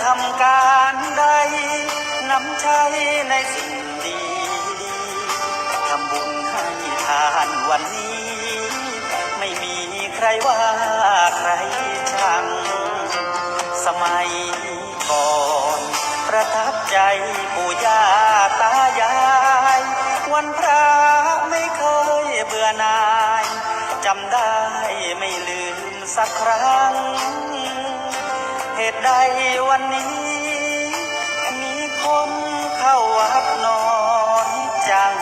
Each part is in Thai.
ทำการใดน้ำใจในสิ่งดีทำบุญให้ทานวันนี้ไม่มีใครว่าใครชังสมัยก่อนประทับใจปู่ย่าตายายวันพระไม่เคยเบื่อหน่ายจำได้ไม่ลืมสักครั้งเหตุใดวันนี้มีคนเข้าวัดน้อยจัง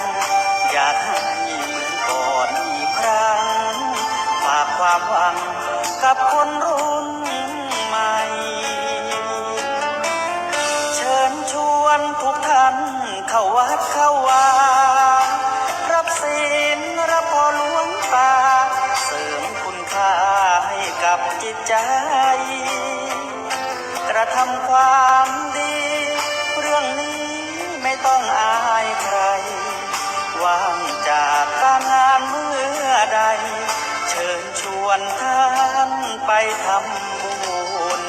อยากให้เหมือนก่อนอีกครั้งฝากความหวังกับคนรุ่นใหม่เชิญชวนทุกท่านเข้าวัดเข้าวารับศีลรับพรหลวงตาเสริมคุณค่าให้กับจิตใจกระทำความดีเรื่องนี้ไม่ต้องอายใครว่างจากการงานเมื่อใดเชิญชวนท่านไปทำบุญ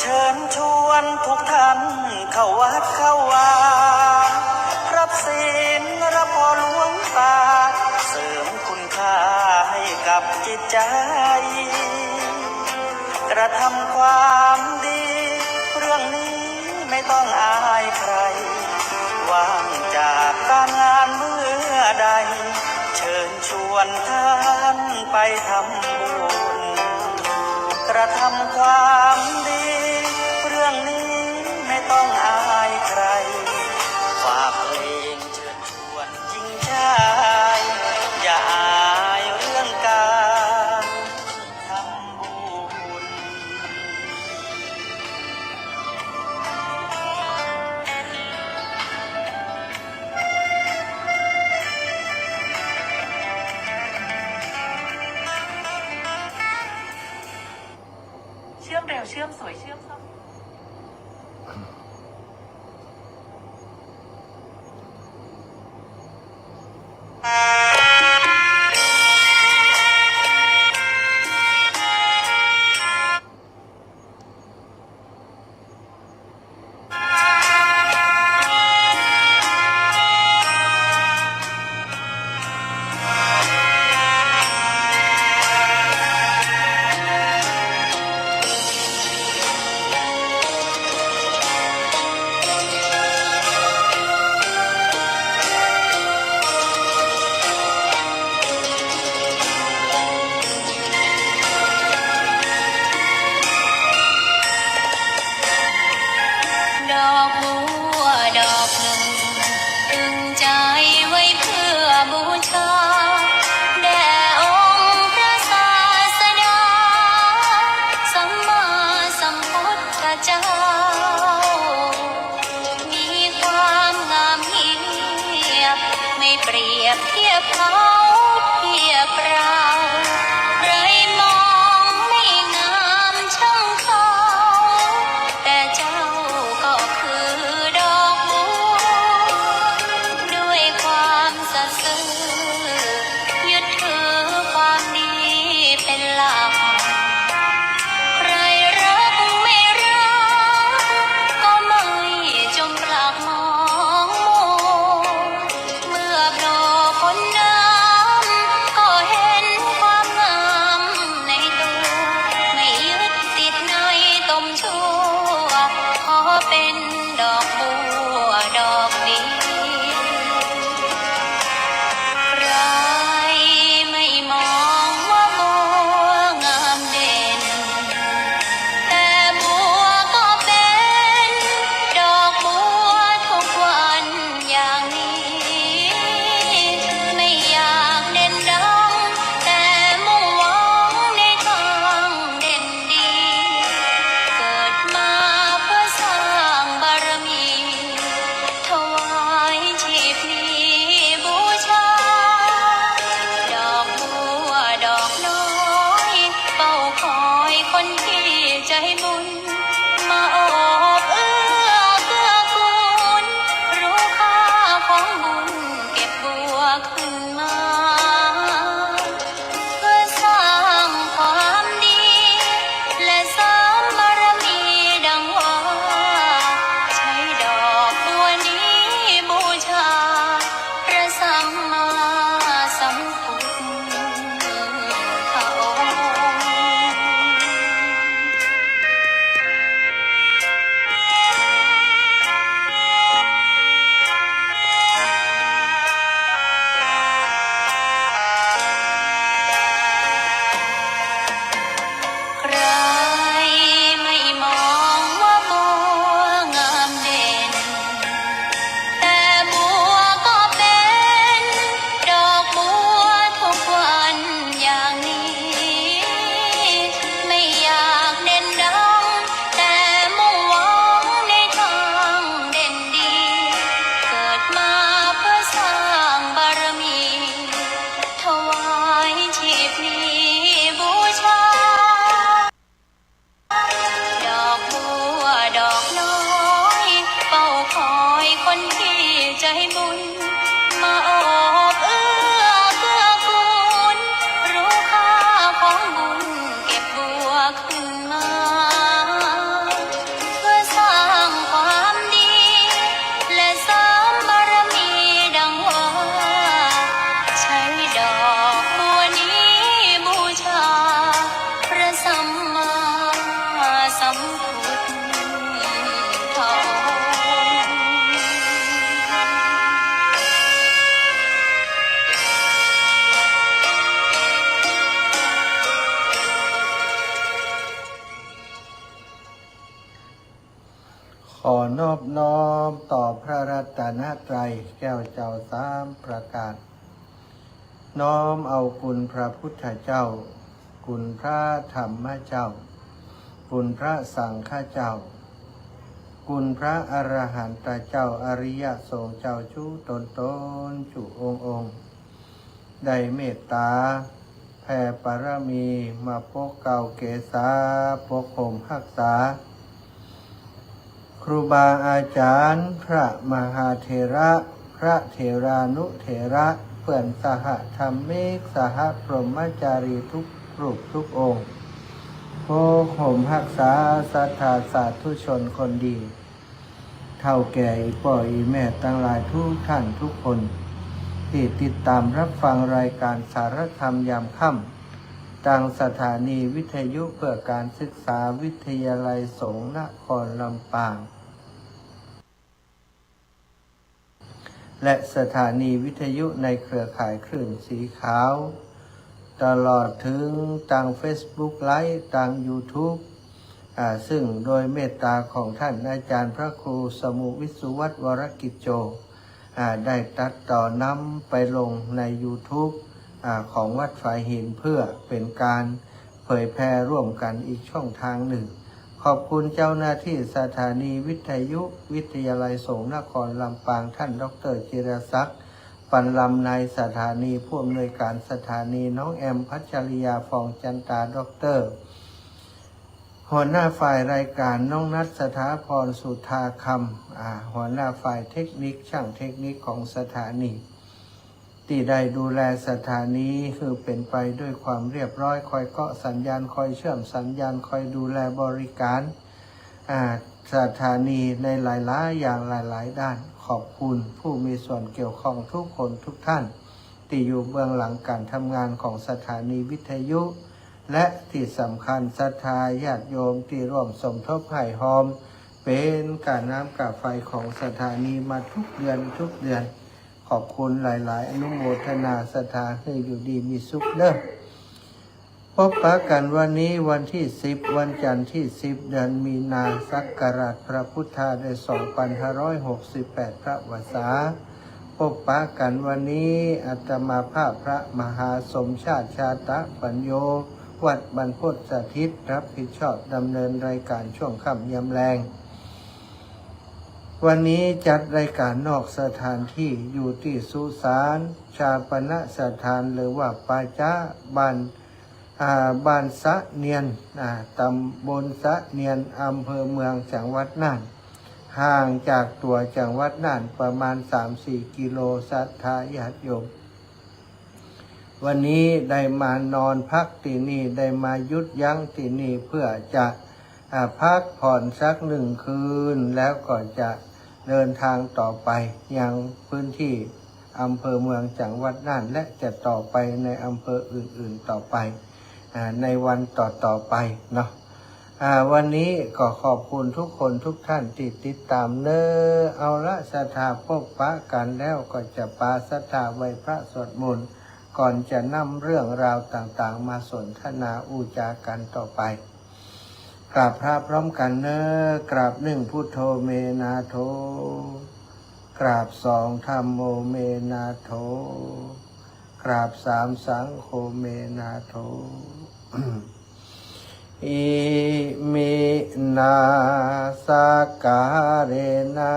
เชิญชวนทุกท่านเข้าวัดเข้าวารับศีลรับพรหลวงตาเสริมคุณค่าให้กับจิตใจกระทำความดีเรื่องนี้ไม่ต้องอายใครว่างจากการงานเมื่อใดเชิญชวนท่านไปทำบุญกระทำความดีเรื่องนี้ไม่ต้องอายใครฝากเพลงเชิญชวนหญิงชายอย่าอายเรื่องการทำบุญเชื่อมเร็วเชื่อมสวยเชื่อมสด อนอบน้อมต่อพระรัตนตรัยแก้วเจ้าสามประการน้อมเอาคุณพระพุทธเจ้าคุณพระธรรมเจ้าคุณพระสังฆเจ้าคุณพระอรหันตเจ้าอริยสงฆ์เจ้าชูตนจุองค์ได้เมตตาแผ่ปรมีมาปกเก่าเกษาปกห่มรักษาครูบาอาจารย์พระมหาเถระพระเถรานุเถระเพื่อนสหธรรมิกสหพรหมจารีทุกรูปทุกองค์ปกห่มรักษาศรัทธาสาธุชนคนดีเท่าแก่อีพ่ออีแม่ทั้งหลายทุกท่านทุกคนที่ติดตามรับฟังรายการสารธรรมยามค่ำทางสถานีวิทยุเพื่อการศึกษาวิทยาลัยสงฆ์นครลำปางและสถานีวิทยุในเครือข่ายคลื่นสีขาวตลอดถึงทาง Facebook ไลฟ์ทาง YouTube ซึ่งโดยเมตตาของท่านอาจารย์พระครูสมุวิสุวัฒน์วรกิจโจได้ตัดต่อนำไปลงใน YouTube ของวัดฝายหินเพื่อเป็นการเผยแพร่ร่วมกันอีกช่องทางหนึ่งขอบคุณเจ้าหน้าที่สถานีวิทยุวิทยาลัยสงฆ์นครลำปางท่านดร.จิรศักดิ์ปันลำในสถานีผู้อำนวยการสถานีน้องแอมพัชริยาฟองจันตาดร.หัวหน้าฝ่ายรายการน้องนัทสถาพรสุธาคำหัวหน้าฝ่ายเทคนิคช่างเทคนิคของสถานีที่ได้ดูแลสถานีคือเป็นไปด้วยความเรียบร้อยคอยเกาะสัญญาณคอยเชื่อมสัญญาณคอยดูแลบริการสถานีในหลายๆอย่างหลายๆด้านขอบคุณผู้มีส่วนเกี่ยวข้องทุกคนทุกท่านที่อยู่เบื้องหลังการทำงานของสถานีวิทยุและที่สำคัญศรัทธาญาติโยมที่ร่วมสมทบให้หอมเป็นการน้ำกาไฟของสถานีมาทุกเดือนขอบคุณหลายๆอนุโมทนาศรัทธาให้อยู่ดีมีสุขเด้อพบปะกันวันนี้วันที่10วันจันทร์ที่10เดือนมีนาศักราชพระพุทธศักราช2568พระวษาพบปะกันวันนี้อาตมาภาพพระมหาสมชาติชาตะปัญโยวัดบรรพตสถิตรับผิดชอบดำเนินรายการช่วงค่ำยามแลงวันนี้จัดรายการนอกสถานที่อยู่ที่สุสานชาปนสถานหรือว่าปาจ้าบ้านสะเนียนตำบลสะเนียนอำเภอเมืองจังหวัดน่านห่างจากตัวจังหวัดน่านประมาณ 3-4 กิโลศรัทธาญาติโยมวันนี้ได้มานอนพักที่นี่ได้มายุดยั้งที่นี่เพื่อจะพักผ่อนสัก1 คืนแล้วก็จะเดินทางต่อไปยังพื้นที่อำเภอเมืองจังหวัดน่านและจะต่อไปในอำเภออื่นๆต่อไปในวันต่อไปเนาะวันนี้ก็ขอบคุณทุกคนทุกท่านที่ติดตามเอาละศรัทธาพบปะกันแล้วก็จะปาศรัทธาไว้พระสวดมนต์ก่อนจะนำเรื่องราวต่างๆมาสนทนาอูจากันต่อไปกราบพระพร้อมกันกราบ1พุทโธเมนาโธกราบ2ธัมโมเมนาโธกราบ3สังโฆเมนาโธอิมินาสการเรนะ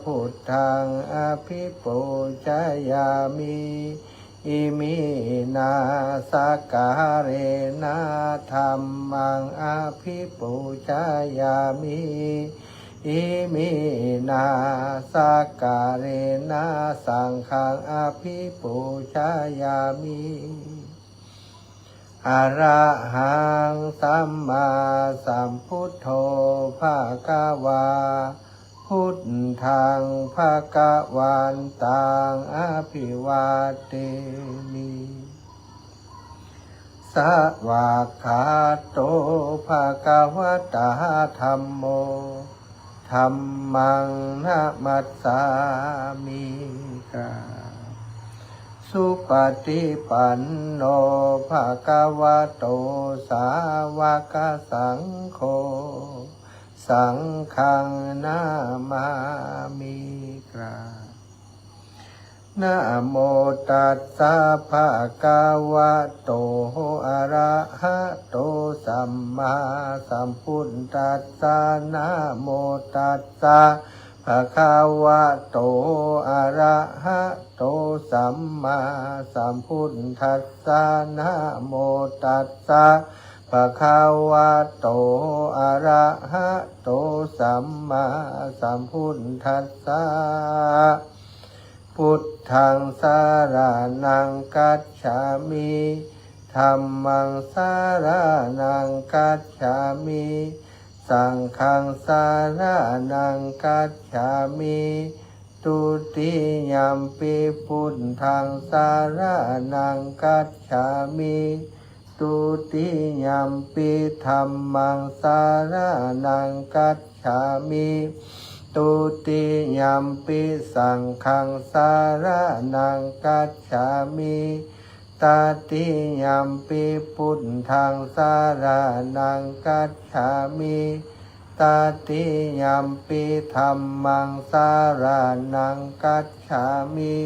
พุทธังอภิปูชยามิอิมินาสการเรนะธัมมังอภิปูชยามิอิมินาสการเรนะสังฆังอภิปูชยามิอะระหังสัมมาสัมพุทโธภะคะวาพุทธังภะคะวันตังอภิวาเทมิสวากขาโตภะคะวะตาธัมโมธัมมังนะมัสสามิกาสุปฏิปันโนภะคะวะโตสาวกสังโฆ สังฆังนามามิกราบนะโมตัสสะภะคะวะโตอะระหะโตสัมมาสัมพุทธัสสะนะโมตัสสะภะคะวะโตอะระหะโตสัมมาสัมพุทธัสสะนะโมตัสสะภะคะวะโตอะระหะโตสัมมาสัมพุทธัสสะพุทธังสารนังกัจฉามิธัมมังสารนังกัจฉามิสังฆังสารนังกัจฉามิตุติยัมปิพุทธังสารนังกัจฉามิตุติยัมปิธัมมังสารนังกัจฉามิตุติยัมปิสังฆังสารนังกัจฉามิตติยัมปิพุทธังสารนังกัจฉามิตติยัมปิธัมมังสารนังกัจฉามิ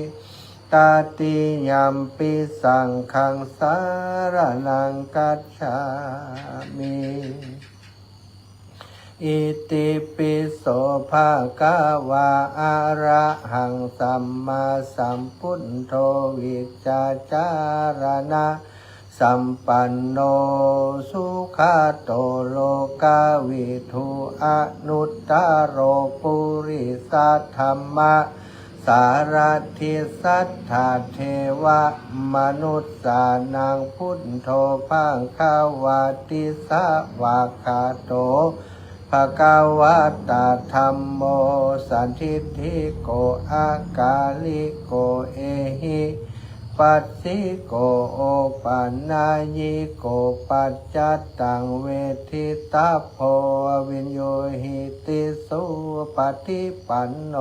ตติยัมปิสังฆังสารนังกัจฉามิอิติปิโสภะคะวะอะระหังสัมมาสัมพุทโธวิจจาจารณะสัมปันโนสุขโตโลกาวิทูอนุตตโรปุริสัทธัมมะสารทิสัทธาเทวมนุสสานังพุทโธภังคาวาติสวากขาโตภะคะวะตาธัมโมสันทิฏฐิโกอากาลิโกเอหิปัสสิโกโอปันนายิโกปัจจัตตังเวทิตาโพวินโยหิติสุปฏิปันโน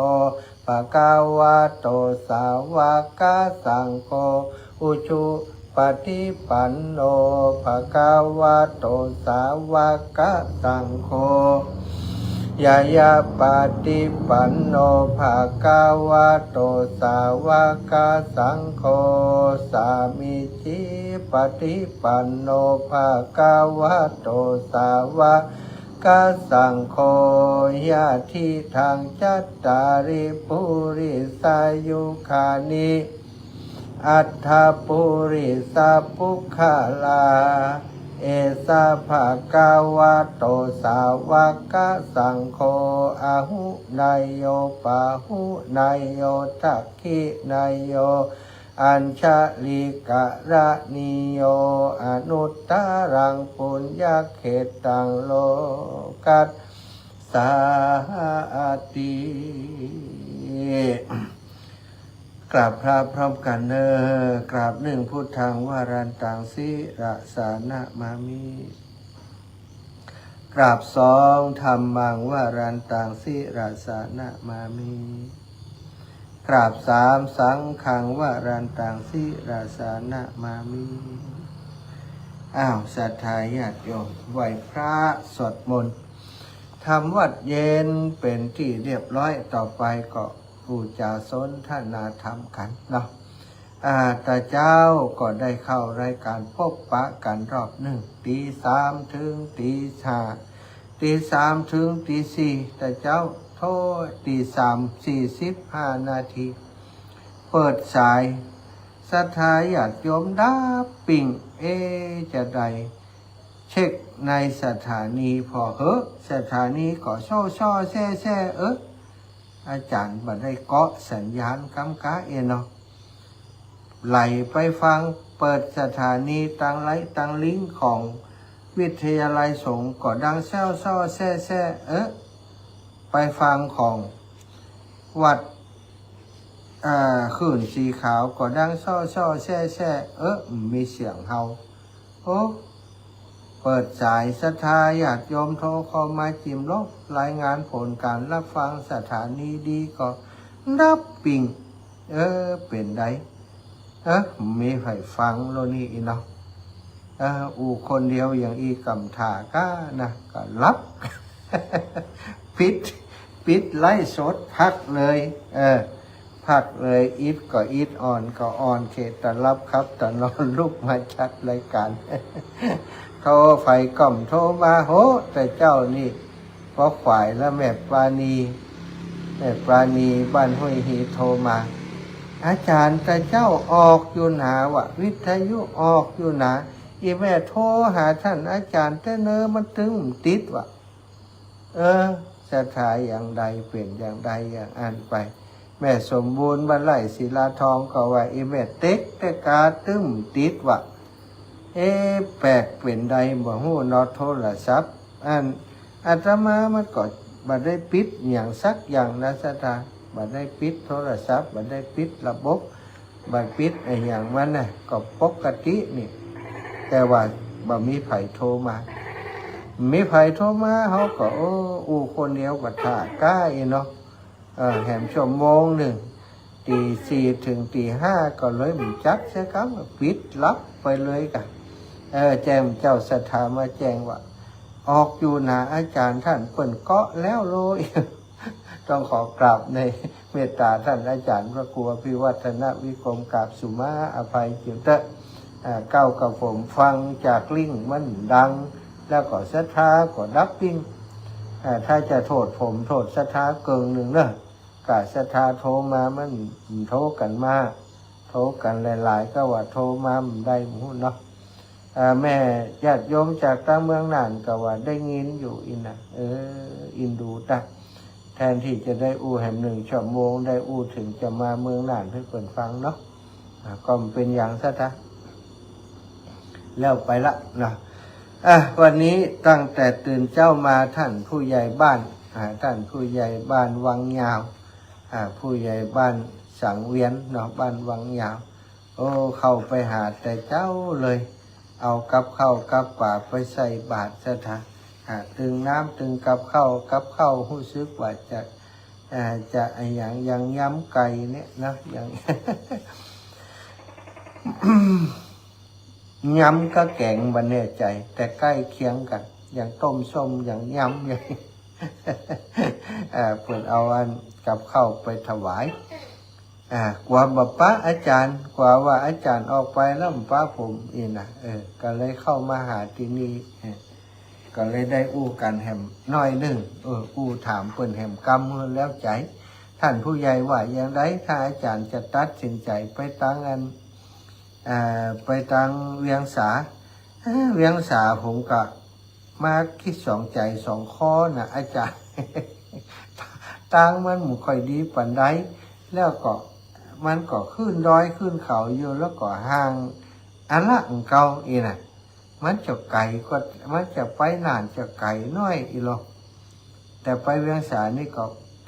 ภะคะวะโตสาวกสังโฆอุชุปฏิปันโนภะคะวะโตสาวกสังโฆยายาปฏิปันโนภะคะวะโตสาวกสังโฆสามิจิปฏิปันโนภะคะวะโตสาวกสังโฆญาทิทังจัตตาริปุริสายุคานิอัฏฐปุริสัพพุคาลาเอสะภะคะวะโตสาวกสังโฆอะหุนายโยปะหุนายโยทักขินายโยอัญชลิกะระนิโยอนุตตรังปุญญเขตังโลกัสสาติกราบพระพร้อมกันเนอกราบหนึ่งพุทธังวารันตังสิระสานะมามิกราบสองธัมมังวารันตังสิระสานะมามิกราบสามสังฆังวารันตังสิระสานะมามิศรัทธาญาติโยมไหว้พระสวดมนต์ทำวัดเย็นเป็นที่เรียบร้อยต่อไปก็ผู้จะสนทนาธรรมกันเนาะตาเจ้าก็ได้เข้ารายการพบปะกันรอบหนึ่งตีสามถึงตีห้าตีสามถึงตีสี่ตาเจ้าโทษตีสาม45 นาทีเปิดสายศรัทธาญาติโยมดาปิ่งจะได้เช็คในสถานีพอสถานีก็ช่อแซ่อาจารย์บัดได้เกาะสัญญาณกำกะเนาะไหลไปฟังเปิดสถานีตังไลตังลิงก์ของวิทยาลัยสงฆ์ก็ดังช่อแซ่ไปฟังของวัดขื่นสีขาวก็ดังช่อแซ่มีเสียงเฮาเปิดสายศรัทธาญาติโยมโทรเข้ามาจิ้มลบรายงานผลการรับฟังสถานีดีก็รับปิ่งเป็นไดมีไฟฟังโลนี่เนาะอูคนเดียวอย่างอีกำถาก้านะก็รับ ปิดไล่สดพักเลยพักเลยอีทก็อีทอ่อนก็อ่อนเขตตะรับครับตะนอนลุกมาชัดรายการโทรไฟกล่อมโทรมาโหแต่เจ้านี่เพราะฝ่ายและแม่ปราณีบ้านห้วยฮีโทรมา อาจารย์แต่เจ้าออกอยู่หนาวะวิทยุออกอยู่หนาอีแม่โทรหาท่านอาจารย์แต่เนอมันถึงติดวะสถาอย่างใดเปลี่ยนอย่างใดอย่างอ่านไปแม่สมบูรณ์บรรลัยศิลาทองก็ว่าอีแม่เต็กแต่กาตึ้มติดวะแปลกเปลี่ยนใดบ่ฮู้นอโทรศัพท์อาตมามันก็บ่ได้ปิดอย่างสักอย่างนะสถาบ่ได้ปิดโทรศัพท์บ่ได้ปิดระบบบ่ปิดไอ้อย่างมันน่ะก็ปกตินี่แต่ว่าบ่มีไผโทรมาเขาก็อู้คนเดียวก็ท่าใกล้เนาะแหมชั่วโมงหนึ่งตี 4ถึงตี 5ก็เลยมันจักใช่ครับปิดลับไปเลยกันแจ้งเจ้าศรัทธามาแจ้งว่าออกอยู่นะอาจารย์ท่านเปิ่นเกาะแล้วโลย ต้องขอกราบในเมตตาท่านอาจารย์พระครูอภิวัฒนวิกรมกราบสุมาอภัยจิตเตเก้ากับผมฟังจากลิงก์มันดังแล้วก็ศรัทธาก็ดับปิ้งถ้าจะโทษผมโทษศรัทธาเกินหนึ่งเนอะกะศรัทธาโทรมามันโทรกันมาโทรกันหลายๆก็ว่าโทรมาได้หมู่เนาะแม่ญาติโยมจากต่างเมืองน่านก็ว่าได้ยินอยู่อินนะอินดูตะแทนที่จะได้อู้แห่ง1 ชั่วโมงได้อู้ถึงจะมาเมืองน่านให้เปิดฟังเนาะก็เป็นอย่างซะทะแล้วไปละนะวันนี้ตั้งแต่ตื่นเจ้ามาท่านผู้ใหญ่บ้านวังยาวผู้ใหญ่บ้านสังเวียนเนาะบ้านวังยาวเข้าไปหาแต่เจ้าเลยเอากับข้าวกับป่าไปใส่บาตรซะทะตึงน้ำตึงกับข้าวรู้สึกว่าจะอย่างย้ำไก่เนี่ยนะอย่าง ย้ำก็แกงบันแน่ใจแต่ใกล้เคียงกันอย่างต้มส้มอย่างย้ำอย่าง เปิดเอากับข้าวไปถวายกว่าบ่ป้าอาจารย์กว่าว่าอาจารย์ออกไปแล้วป้าผมอีนะก็เลยเข้ามาหาที่นี่ก็เลยได้อู้กันแหมน้อยหนึ่งอู้ถามเปิ่นแหมกำแล้วใจท่านผู้ใหญ่ว่าอย่างไรถ้าอาจารย์จะตัดสินใจไปตั้งไปตั้งเวียงสาผมก็มาคิดสองใจสองข้อนะอาจารย์ ตั้งมันหมู่ค่อยดีปานใดแล้วก็มันก็ขึ้นดอยขึ้นเขาอยู่แล้วก็ห่างอันละเก่าอีน่ะมันจะไกลก็มันจะไปนานจะไกลน้อยอีหรอกแต่ไปเวียงสานี่ก็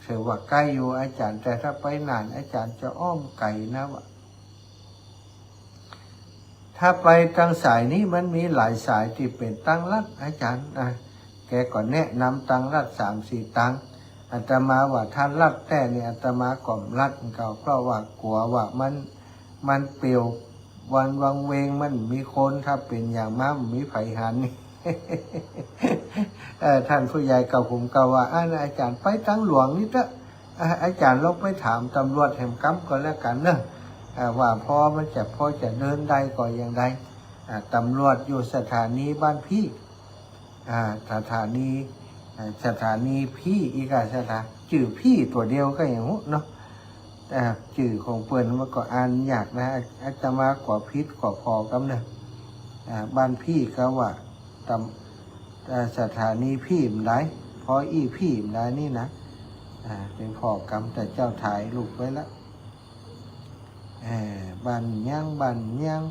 ถือว่าใกล้อยู่อาจารย์แต่ถ้าไปนานอาจารย์จะอ้อมไกลนะวะถ้าไปทางสายนี้มันมีหลายสายที่เป็นตั้งรัฐอาจารย์แกก็แนะนำตั้งรัฐ3-4ตั้งอาตมาว่าท่านรัฐแต่เนี่ยอาตมาก่อมรัฐเก่าเพราะว่ากลัวว่ามันเปลี่ยววันวังเวงมันมีคนถ้าเป็นอย่างมากมีไผหันนี่ ท่านผู้ใหญ่เก่าผมเก่าว่าอาจารย์ไปตั้งหลวงนี่เถอะอาจารย์ลองไปถามตำรวจแห่งกำก็แล้วกันเนอะว่าพอจะเดินได้ก็อย่างไรตำรวจอยู่สถานีบ้านพี่สถานีพี่อีกสถาชื่อพี่ตัวเดียวก็อย่างนู้เนาะชื่อของเปิ้นมันก็อ่านยากนะอาตมากว่าพิษกว่าพอกันนะบ้านพี่ก็ว่าสถานีพี่มได้พออีพี่มได้นี่นะเป็นพอกรรมแต่เจ้าถ่ายลูกไว้แล้วบ้านย่าง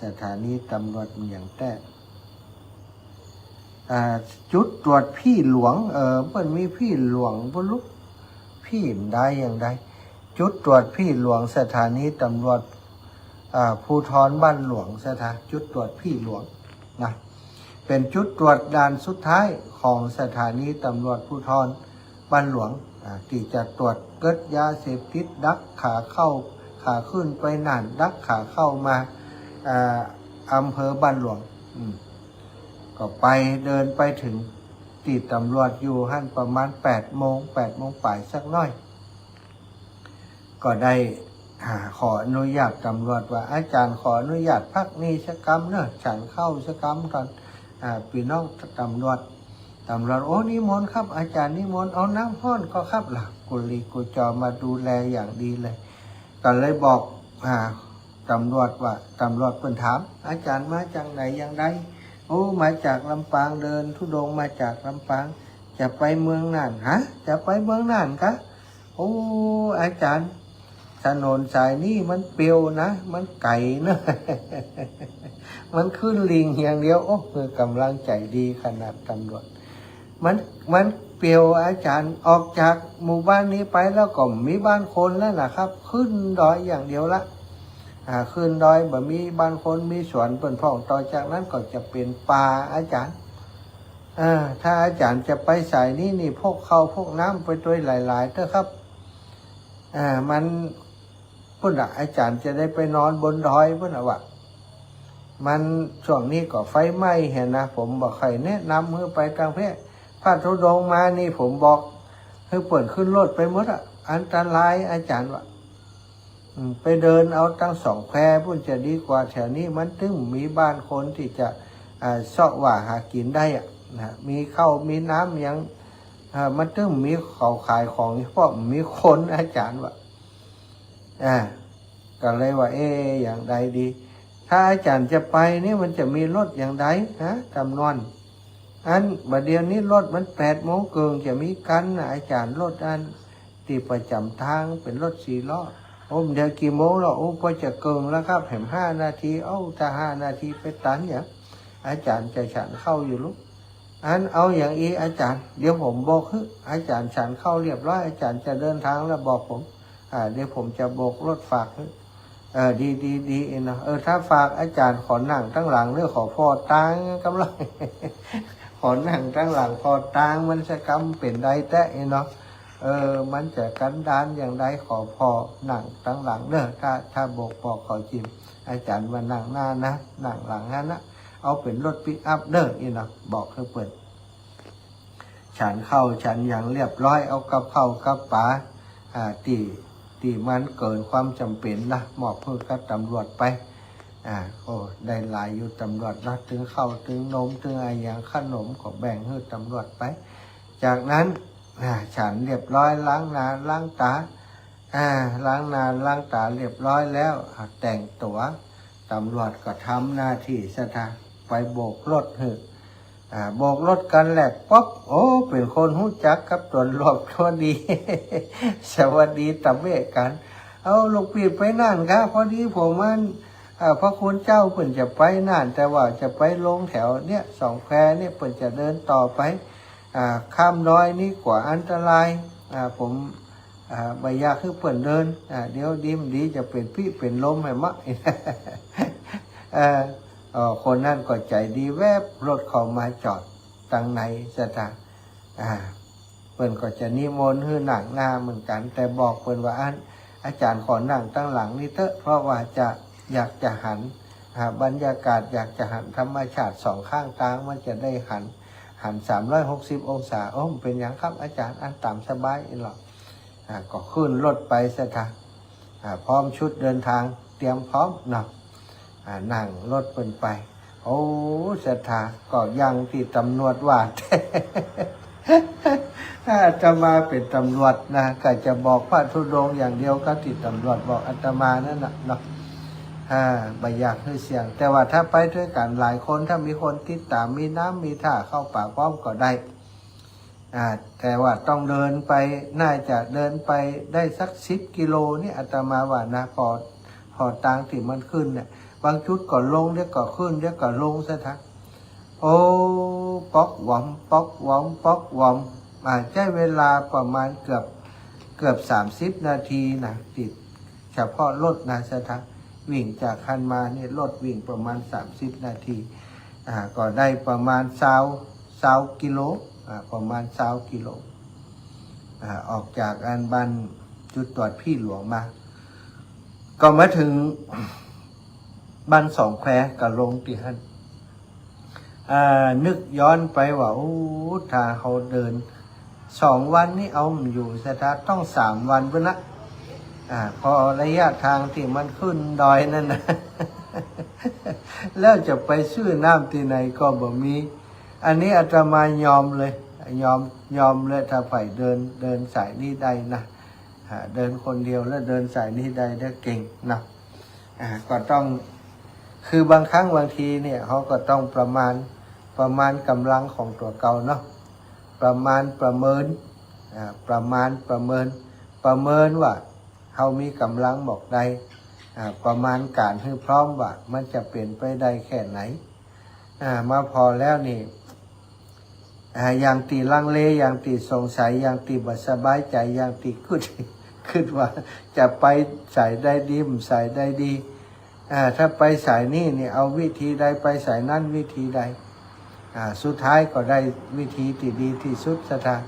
สถานีตำรวจอย่างแต่จุดตรวจพี่หลวงเพิ่นมีพี่หลวงบ่รู้พี่ได้อย่างใดจุดตรวจพี่หลวงสถานีตำรวจภูธรบ้านหลวงจุดตรวจพี่หลวงนะเป็นจุดตรวจด่านสุดท้ายของสถานีตำรวจภูธรบ้านหลวงที่จะตรวจเกิดยาเสพติดดักขาขึ้นไปน่านดักขาเข้ามาอำเภอบ้านหลวงก็ไปเดินไปถึง ตีตำรวจอยู่หั่นประมาณ8 โมงปลายสักน้อยก็ได้ขออนุญาตตำรวจว่าอาจารย์ขออนุญาตพักนิจกรรมเนอะฉันเข้าชกรรมตอนพี่น้องตำรวจโอ้นิมนต์ครับอาจารย์นิมนต์เอาน้ำห้อนก็ครับล่ะกุลีกุจอมาดูแลอย่างดีเลยก็เลยบอกตำรวจว่าตำรวจเพิ่นถามอาจารย์มาจากไหนอย่างไรโอ้มาจากลำปางเดินธุดงค์มาจากลำปางจะไปเมืองน่านจะไปเมืองน่านกะโอ้อาจารย์ถนนสายนี้มันเปรียวนะมันไก่เนอะ มันขึ้นลิงอย่างเดียวโอ้คือกำลังใจดีขนาดตำรวจมันเปรียวอาจารย์ออกจากหมู่บ้านนี้ไปแล้วก็มีบ้านคนแล้วนะครับขึ้นดอยอย่างเดียวละขึ้นดอยแบบมีบ้านคนมีสวนเปิ่นพ่องต่อจากนั้นก็จะเป็นป่าอาจารย์ถ้าอาจารย์จะไปสายนี้นี่พกข้าวพกน้ำไปด้วยหลายๆเถอะครับมันพุ่นอาจารย์จะได้ไปนอนบนดอยพุ่นว่ามันช่วงนี้ก็ไฟไหม้เห็นนะผมบอกใครแนะนำให้ไปกลางเพศพระธุดงค์มานี่ผมบอกให้เปิดขึ้นรถไปหมดอันตรายอาจารย์ว่าไปเดินเอาตั้ง2 แควพุ่นจะดีกว่าแถวนี้มันถึงมีบ้านคนที่จะเสาะว่าหากินได้นะมีข้าวมีน้ำยังมันถึงมีเขาขายของเพราะมีคนอาจารย์ว่าก็เลยว่าอย่างใดดี ถ้าอาจารย์จะไปนี่มันจะมีรถอย่างใดจำนวนบัดเดี๋ยวนี้รถมัน8 โมงเกินจะมีกันนะอาจารย์รถที่ประจำทางเป็นรถ4 ล้อเดี๋ยวกี่โมงแล้วพอจะเกินแล้วครับเห็น5 นาทีถ้า5 นาทีไปตันอย่างอาจารย์จะฉันเข้าอยู่ลูกเอาอย่างอาจารย์เดี๋ยวผมบอกอาจารย์ฉันเข้าเรียบร้อยอาจารย์จะเดินทางแล้วบอกผมเดี๋ยวผมจะโบกรถฝากดีนะถ้าฝากอาจารย์ขอนั่งตั้งหลังเรื่องขอพอตังกำลัง ขอนั่งตั้งหลังพอตังมันจะกำเป็นได้แต่เนาะมันจะกันดานอย่างใดขอพอนั่งตั้งหลังเด้อถ้าโบกบอกขอจิมอาจารย์มานั่งหน้านะนั่งหลังนะเอาเป็นรถปิกอัพเด้อเนาะบอกให้เปิดฉันเข้าฉันอย่างเรียบร้อยเอากับเข้ากับป๋าที่มันเกินความจำเป็นนะมอบเพื่อกับตำรวจไปได้หลายอยู่ตำรวจนะถึงข้าวถึงนมถึงอะไรอย่างขนมก็แบ่งให้ตำรวจไปจากนั้นฉันเรียบร้อยล้างหน้าล้างตาล้างหน้าล้างตาเรียบร้อยแล้วแต่งตัวตำรวจก็ทำหน้าที่สถานไปโบกรถโบกรถกันแหลกป๊อบเป็นคนหู้จักกับตัวรอบตัวดี สวัสดีตำเวกันลูกพี่ไปน่านครับพอดีผมพระคุณเจ้าเพิ่นจะไปน่านแต่ว่าจะไปลงแถวเนี่ย2 แควเนี่ยเพิ่นจะเดินต่อไปข้ามดอยนี่กว่าอันตรายผมไม่อยากให้เพิ่นเดินเดี๋ยวดีจะเป็นพี่เป็นลมให้มะ คนนั่นก็ใจดีแวบรถเขามาจอดตั้งในสถานเพิ่นก็จะนิมนต์ให้นั่งหน้าเหมือนกันแต่บอกเพิ่นว่าอาจารย์ขอนั่งตั้งหลังนี่เถอะเพราะว่าอยากจะหันบรรยากาศอยากจะหันธรรมชาติ2 ข้างทางมันจะได้หัน360 องศาเป็นอย่างครับอาจารย์ตามสบายหรอกก็ขึ้นรถไปสถานพร้อมชุดเดินทางเตรียมพร้อมเนาะนั่งรถเป็นไปสถานก็ยังที่ตำรวจว่า ถ้าจะมาเป็นตำรวจนะก็จะบอกพระธุดงค์อย่างเดียวก็ที่ตำรวจบอกอาตมานั่นน่ะเนาะไม่อยากให้เสี่ยงแต่ว่าถ้าไปด้วยกันหลายคนถ้ามีคนติดตามมีน้ำมีท่าเข้าป่าพร้อมก็ได้แต่ว่าต้องเดินไปน่าจะเดินไปได้สัก10 กิโลนี่อาตมาว่านะพอทางที่มันขึ้นเนี่ยบางชุดก็ลงเดี๋ยวก็ขึ้นเดี๋ยวก็ลงซะทักป๊อกหวอมป๊อกหวอมป๊อกหวอมใช้เวลาประมาณเกือบ30 นาทีนะติดเฉพาะรถนะซะทักวิ่งจากคันมาเนี่ยรถวิ่งประมาณ30 นาทีก็ได้ประมาณ20 กิโลประมาณ20 กิโลออกจากบ้านจุดตรวจพี่หลวงมาก็มาถึงบ้าน2 แควก็ลงที่หัน นึกย้อนไปว่าโอ้ถ้าเขาเดิน2 วันนี่เอามันอยู่สถานต้อง3 วันเพื่อนนะพอระยะทางที่มันขึ้นดอยนั่นนะ แล้วจะไปซื้อน้ำที่ไหนก็บ่มี อันนี้อาตมายอมเลยยอมเลยถ้าไปเดินสายนี้ได้นะเดินคนเดียวแล้วเดินสายนี้ได้เก่งนะก็ต้องคือบางครั้งบางทีเนี่ยเขาก็ต้องประมาณกำลังของตัวเก่าเนาะประเมินว่าเขามีกำลังบอกใดประมาณการให้พร้อมว่ามันจะเปลี่ยนไปได้แค่ไหนมาพอแล้วนี่อย่างตีลังเลอย่างตีสงสัยอย่างตีบ่สบายใจอย่างตีคิดว่าจะไปสายได้ดีมสายได้ดีถ้าไปสายนี้เนี่ยเอาวิธีใดไปสายนั้นวิธีใดสุดท้ายก็ได้วิธีที่ดีที่สุดสถาน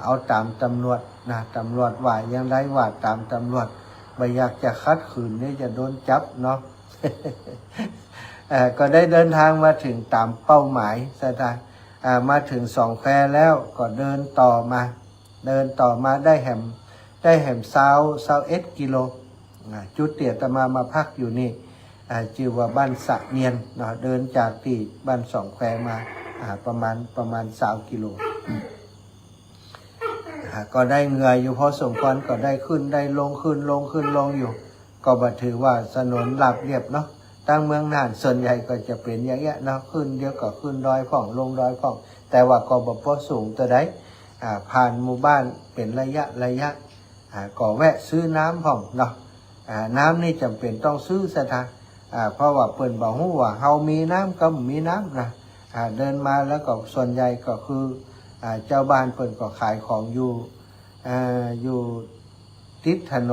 เอาตามตำรวจนะตำรวจว่ายังได้ว่าตามตำรวจไม่อยากจะคัดขืนนี่จะโดนจับเนาะ ก็ได้เดินทางมาถึงตามเป้าหมายสถานมาถึง2 แควแล้วก็เดินต่อมาได้แหม21 กิโลจุดเตี่ยตมาพักอยู่นี่ชื่อว่าบ้านสะเนียนเนาะเดินจากที่บ้าน2 แควมาประมาณ20 กิโลก็ได้เหงื่ออยู่พอสมควรก็ได้ขึ้นได้ลงขึ้นลงอยู่ก็บัดถือว่าถนนราบเรียบเนาะตั้งเมืองน่านส่วนใหญ่ก็จะเป็นอย่างเงี้ยเนาะขึ้นเดียวก็ขึ้นดอยพ่องลงดอยพ่องแต่ว่าก็บ่พอสูงตัวใดผ่านหมู่บ้านเป็นระยะก็แวะซื้อน้ำพ่องเนาะน้ำนี่จำเป็นต้องซื้อสถานเพราะว่าเปิ้นบอกว่าเฮามีน้ำก็มีน้ำนะเดินมาแล้วก็ส่วนใหญ่ก็คือเจ้าบ้านเปิ้นก็ขายของอยู่ติดถน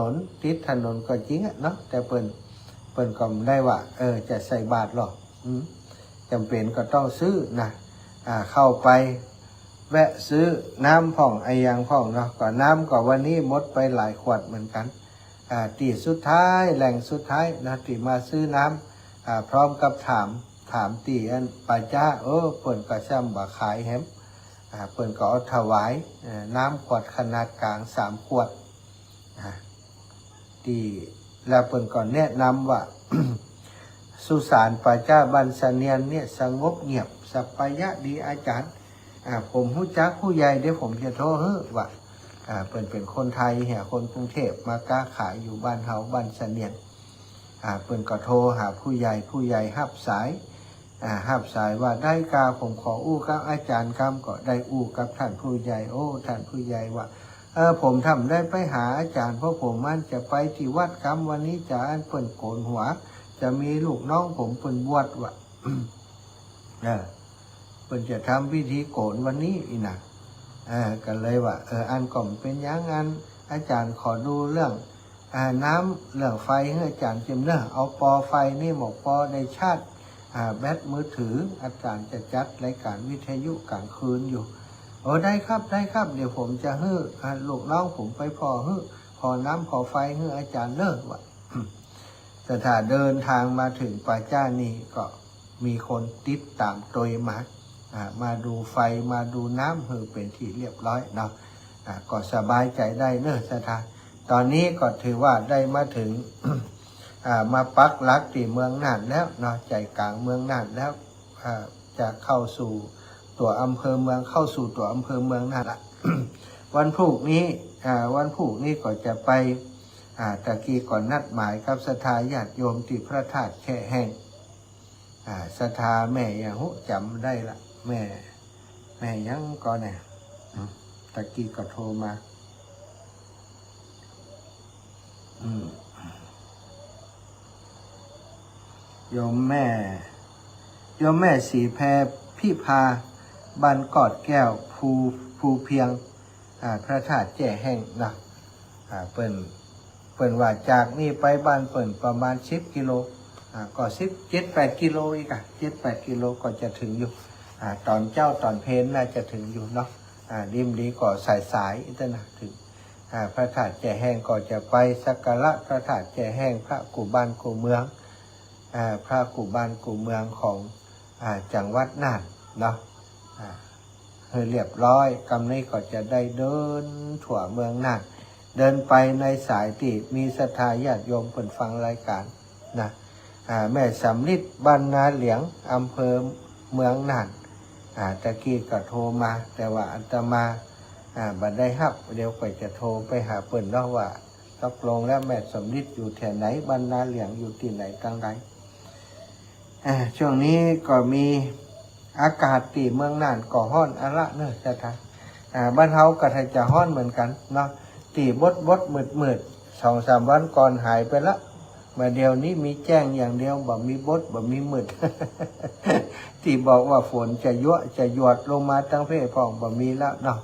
นก็จริงเนาะแต่เปิ้นก็ไม่ได้ว่าจะใส่บาตรหรอกจำเป็นก็ต้องซื้อนะเข้าไปแวะซื้อน้ำพ่องไอยังพ่องเนาะก็น้ำก็วันนี้หมดไปหลายขวดเหมือนกันตีสุดท้ายแหล่งสุดท้ายนะตีมาซื้อน้ำพร้อมกับถามตีอันป้าจ้าเปิ้นก็ซ้ำบ่ขายแฮมเปิ้นก็เอาถวายน้ำขวดขนาดกลาง3 ขวดตีแล้วเปิ้นก็แนะนำว่า สุสานป้าจ้าบ้านสะเนียนเนี่ยสงบเงียบสัปปายะดีอาจารย์ผมรู้จักผู้ใหญ่เดี๋ยวผมจะโทรว่าเป็นคนไทยคนกรุงเทพมาค้าขายอยู่บ้านเฮาบ้านสะเนียนเปิ้นก็โทรหาผู้ใหญ่รับสายว่าได้กาผมขออู้กับอาจารย์ครับก็ได้อู้กับท่านผู้ใหญ่ท่านผู้ใหญ่ว่าผมทำได้ไปหาอาจารย์เพราะผมมันจะไปที่วัดครับวันนี้จะอันเปิ้นโกนหัวจะมีลูกน้องผมเปิ้นบวชว่า เปิ้นจะทำพิธีโกนวันนี้อีนะกันเลยว่าอันก่อมเป็นอย่างอันอาจารย์ขอดูเรื่องน้ำเรื่องไฟให้อาจารย์เจิมเรื่องเอาปอไฟนี่หมกปอในชาติแบตมือถืออาจารย์จะจัดรายการวิทยุกลางคืนอยู่ได้ครับเดี๋ยวผมจะลูกน้องผมไปพอน้ำพอไฟให้อาจารย์เลิกว่า แต่ถ้าเดินทางมาถึงป่าจ้านี่ก็มีคนติดตามโดยมาดูไฟมาดูน้ำเป็นที่เรียบร้อยเนาะก็สบายใจได้เนอะสถานตอนนี้ก็ถือว่าได้มาถึง มาปักหลักที่เมืองน่านแล้วเนาะใจกลางเมืองน่านแล้วจะเข้าสู่ตัวอำเภอเมืองเข้าสู่ตัวอำเภอเมืองน่านละ วันพรุ่งนี้ก็จะไปตะกี้ก่อนนัดหมายกับศรัทธาญาติโยมที่พระธาตุแช่แห้งศรัทธาแม่ยังจำได้ละแม่ยังก่อนเนี่ยตะกี้ก็โทรมาโยมแม่สีแพรพี่พาบ้านกอดแก้วภูเพียงพระธาตุแช่แห้งนะเปิ้นว่าจากนี่ไปบ้านเปิ้นประมาณ10 กิโลก็7-8 กิโลอีก7-8 กิโลก็จะถึงอยู่ตอนเพลน่าจะถึงอยู่เนาะริมดีก็สายอินเตอร์นะถึงพระธาตุแช่แห้งก็จะไปสักการะพระธาตุแช่แห้งพระกู่บ้านกู่เมืองพระกู่บ้านกู่เมืองของ จังหวัดน่านเนาะให้เรียบร้อยกำนี้ก็จะได้เดินทั่วเมืองน่านเดินไปในสายที่มีศรัทธาญาติโยมเปิดฟังรายการนะแม่สำลิดบ้านนาเหลียงอำเภอเมืองน่านตะกี้ก็โทรมาแต่ว่าอาตมาบัดได้ฮับเดี๋ยวก็จะโทรไปหาเปิ่นเนาะว่าตกลงแล้วแม่สำลิดอยู่แถวไหนบ้านนาเหลียงอยู่ที่ไหนตั้งใดช่วงนี้ก็มีอากาศที่เมืองน่านก็ร้อนอะละเนอะจะทานบ้านเฮาก็จะร้อนเหมือนกันเนาะตีบดมืด 2-3 วันก่อนหายไปละมาเดี๋ยวนี้มีแจ้งอย่างเดียวบ่มีบดบ่มีมืด ที่บอกว่าฝนจะหยวดลงมาทั้งเพศพ่องบ่มีแล้วเนาะ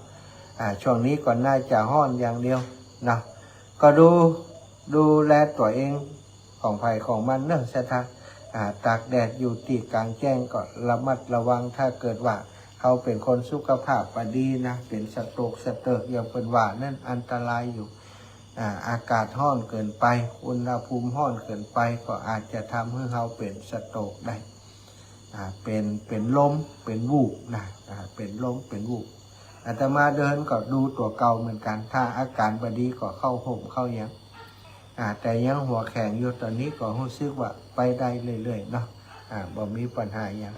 ช่วงนี้ก็น่าจะร้อนอย่างเดียวเนาะก็ดูแลตัวเองของภัยของมันเนอะจะทานตากแดดอยู่ตีกลางแจ้งก็ระมัดระวังถ้าเกิดว่าเขาเป็นคนสุขภาพบดีนะเป็นสโตรกสเติร์กอย่างเป็นว่านั่นอันตรายอยู่อากาศร้อนเกินไปอุณหภูมิร้อนเกินไปก็อาจจะทำให้เขาเป็นสโตรกได้เป็นลมเป็นวูบนะเป็นลมเป็นวูบอาตมาเดินก็ดูตัวเก่าเหมือนกันถ้าอาการบดีก็เข้าห่มเข้ายังแต่ยังหัวแข็งอยู่ตอนนี้ก็รู้สึกว่าไปได้เรื่อยๆเนาะบ่มีปัญหาอย่าง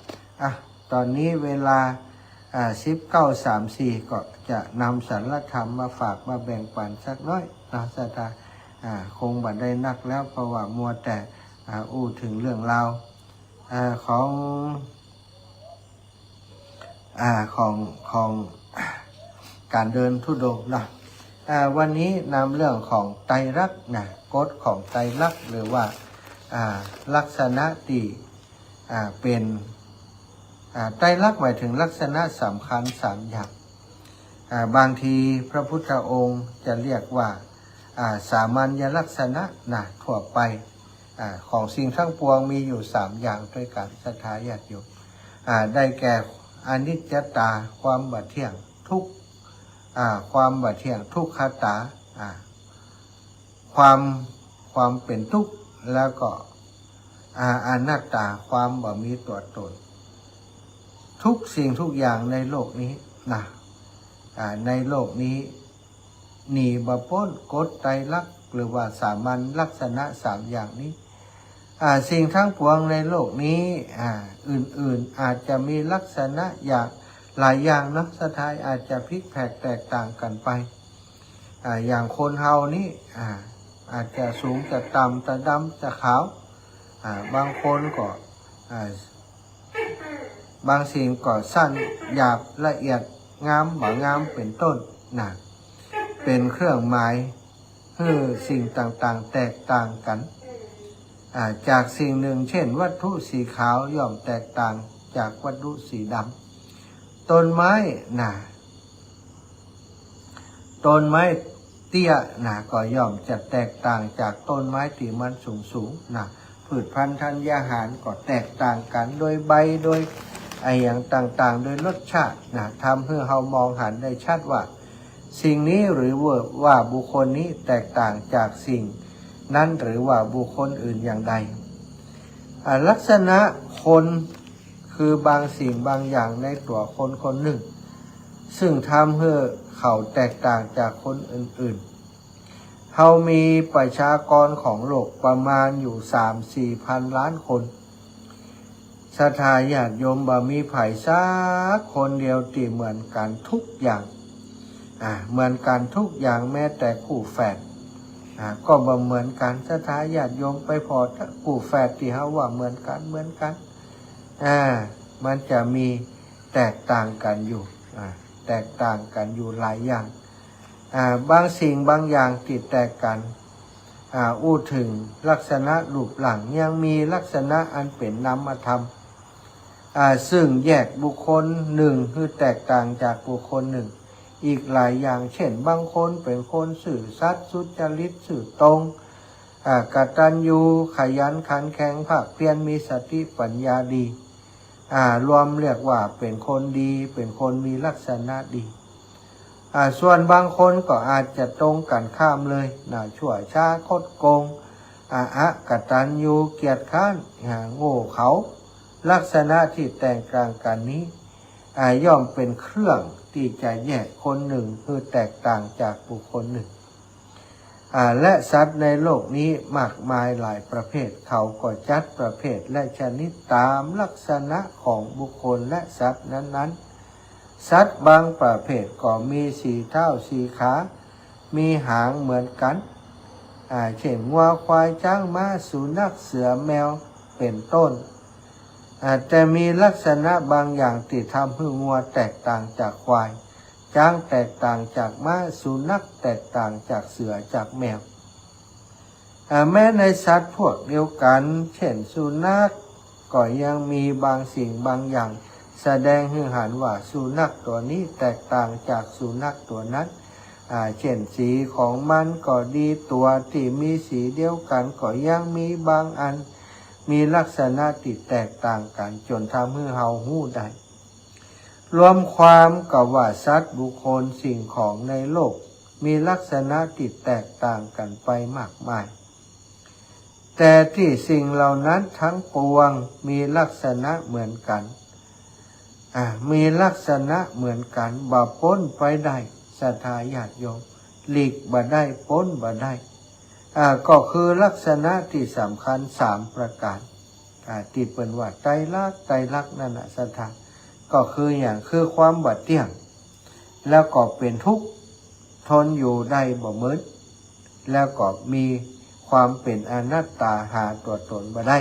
ตอนนี้เวลา19:34ก็จะนำสารธรรมมาฝากมาแบ่งปันสักน้อยนะสตาคงบัดได้นักแล้วเพราะว่ามัวแต่อู้ถึงเรื่องราวของการเดินธุดงค์นะวันนี้นำเรื่องของไตรลักษณ์นะกฎของไตรลักษณ์หรือว่าลักษณะที่เป็นไตรลักษณ์หมายถึงลักษณะสำคัญ3อย่างบางทีพระพุทธองค์จะเรียกว่าสามัญลักษณะนะทั่วไปของสิ่งทั้งปวงมีอยู่3อย่างด้วยกันศรัทธาญาติโยมได้แก่อนิจจตาความบัดเที่ยงทุกข์ความบัดเที่ยงทุกขตาความเป็นทุกข์แล้วก็อนัตตาความบ่มีตัวตนทุกสิ่งทุกอย่างในโลกนี้นะในโลกนี้หนีบ่พ้นกฎไตรลักษณ์หรือว่าสามัญลักษณะ3อย่างนี้สิ่งทั้งปวงในโลกนี้อื่นๆอาจจะมีลักษณะอย่างหลายอย่างนะสุดท้ายอาจจะพลิกแผกแตกต่างกันไปอย่างคนเฮานี่อาจจะสูงจะต่ำจะดำจะขาวบางคนก็บางสิ่งก็สั้นหยาบละเอียดงามบ่งามเป็นต้นนะเป็นเครื่องหมายให้สิ่งต่างๆแตกต่างกันจากสิ่งหนึ่งเช่นวัตถุสีขาวย่อมแตกต่างจากวัตถุสีดำต้นไม้ต้นไม้เตี้ยก็ย่อมจะแตกต่างจากต้นไม้ที่มันสูงพืชพันธุ์ธัญญาหารก็แตกต่างกันโดยใบโดยอย่างต่างๆโดยรสชาติทำให้เรามองหันได้ชัดว่าสิ่งนี้หรือว่าบุคคลนี้แตกต่างจากสิ่งนั้นหรือว่าบุคคลอื่นอย่างใดลักษณะคนคือบางสิ่งบางอย่างในตัวคนคนหนึ่งซึ่งทำให้เขาแตกต่างจากคนอื่นๆเขามีประชากรของโลกประมาณอยู่ 3-4 พันล้านคนศรัทธาญาติโยมบ่มีไผสักคนเดียวที่เหมือนกันทุกอย่างเหมือนกันทุกอย่างแม้แต่คู่แฝดก็บ่เหมือนกันศรัทธาญาติโยมไปพอคู่แฝดที่เขาว่าเหมือนกันมันจะมีแตกต่างกันอยู่แตกต่างกันอยู่หลายอย่างบางสิ่งบางอย่างที่แตกกันอู้ถึงลักษณะรูปร่างยังมีลักษณะอันเป็นนามธรรมซึ่งแยกบุคคลหนึ่งคือแตกต่างจากบุคคลหนึ่งอีกหลายอย่างเช่นบางคนเป็นคนซื่อสัตย์สุจริตซื่อตรงกตัญญูขยันขันแข็งภาคเพียรมีสติปัญญาดีรวมเรียกว่าเป็นคนดีเป็นคนมีลักษณะดีส่วนบางคนก็อาจจะตรงกันข้ามเลยชั่วช้าคดโกงกตัญญูเกียจคร้านโง่เขลา ลักษณะที่แตกต่างกันนี้ย่อมเป็นเครื่องที่จะแยกคนหนึ่งคือแตกต่างจากบุคคลหนึ่งและสัตว์ในโลกนี้มากมายหลายประเภทเขาก็จัดประเภทและชนิดตามลักษณะของบุคคลและสัตว์นั้นๆสัตว์บางประเภทก็มีสี่เท้าสี่ขามีหางเหมือนกันเช่นวัวควายช้างม้าสุนัขเสือแมวเป็นต้นแต่มีลักษณะบางอย่างที่ทำให้วัวแตกต่างจากควายช้างแตกต่างจากม้าสุนัขแตกต่างจากเสือจากแมวแม้ในสัตว์พวกเดียวกันเช่นสุนัขก็ยังมีบางสิ่งบางอย่างแสดงให้เห็นว่าสุนัขตัวนี้แตกต่างจากสุนัขตัวนั้นเช่นสีของมันก็ดีตัวที่มีสีเดียวกันก็ยังมีบางอันมีลักษณะที่แตกต่างกันจนทำให้เราหู้ได้รวมความกับว่าสัตว์บุคคลสิ่งของในโลกมีลักษณะที่แตกต่างกันไปมากมายแต่ที่สิ่งเหล่านั้นทั้งปวงมีลักษณะเหมือนกันมีลักษณะเหมือนกันบ่พ้นไปได้ศรัทธาญาติโยมหลีกบ่ได้พ้นบ่ได้ก็คือลักษณะที่สำคัญ3ประการที่เป็นว่าไตรลักษณ์นั่นศรัทธาก็คืออย่างคือความบ่เที่ยงแล้วก็เป็นทุกข์ทนอยู่ได้บ่เหมือนแล้วก็มีความเป็นอนัตตาหาตัวตนบ่ได้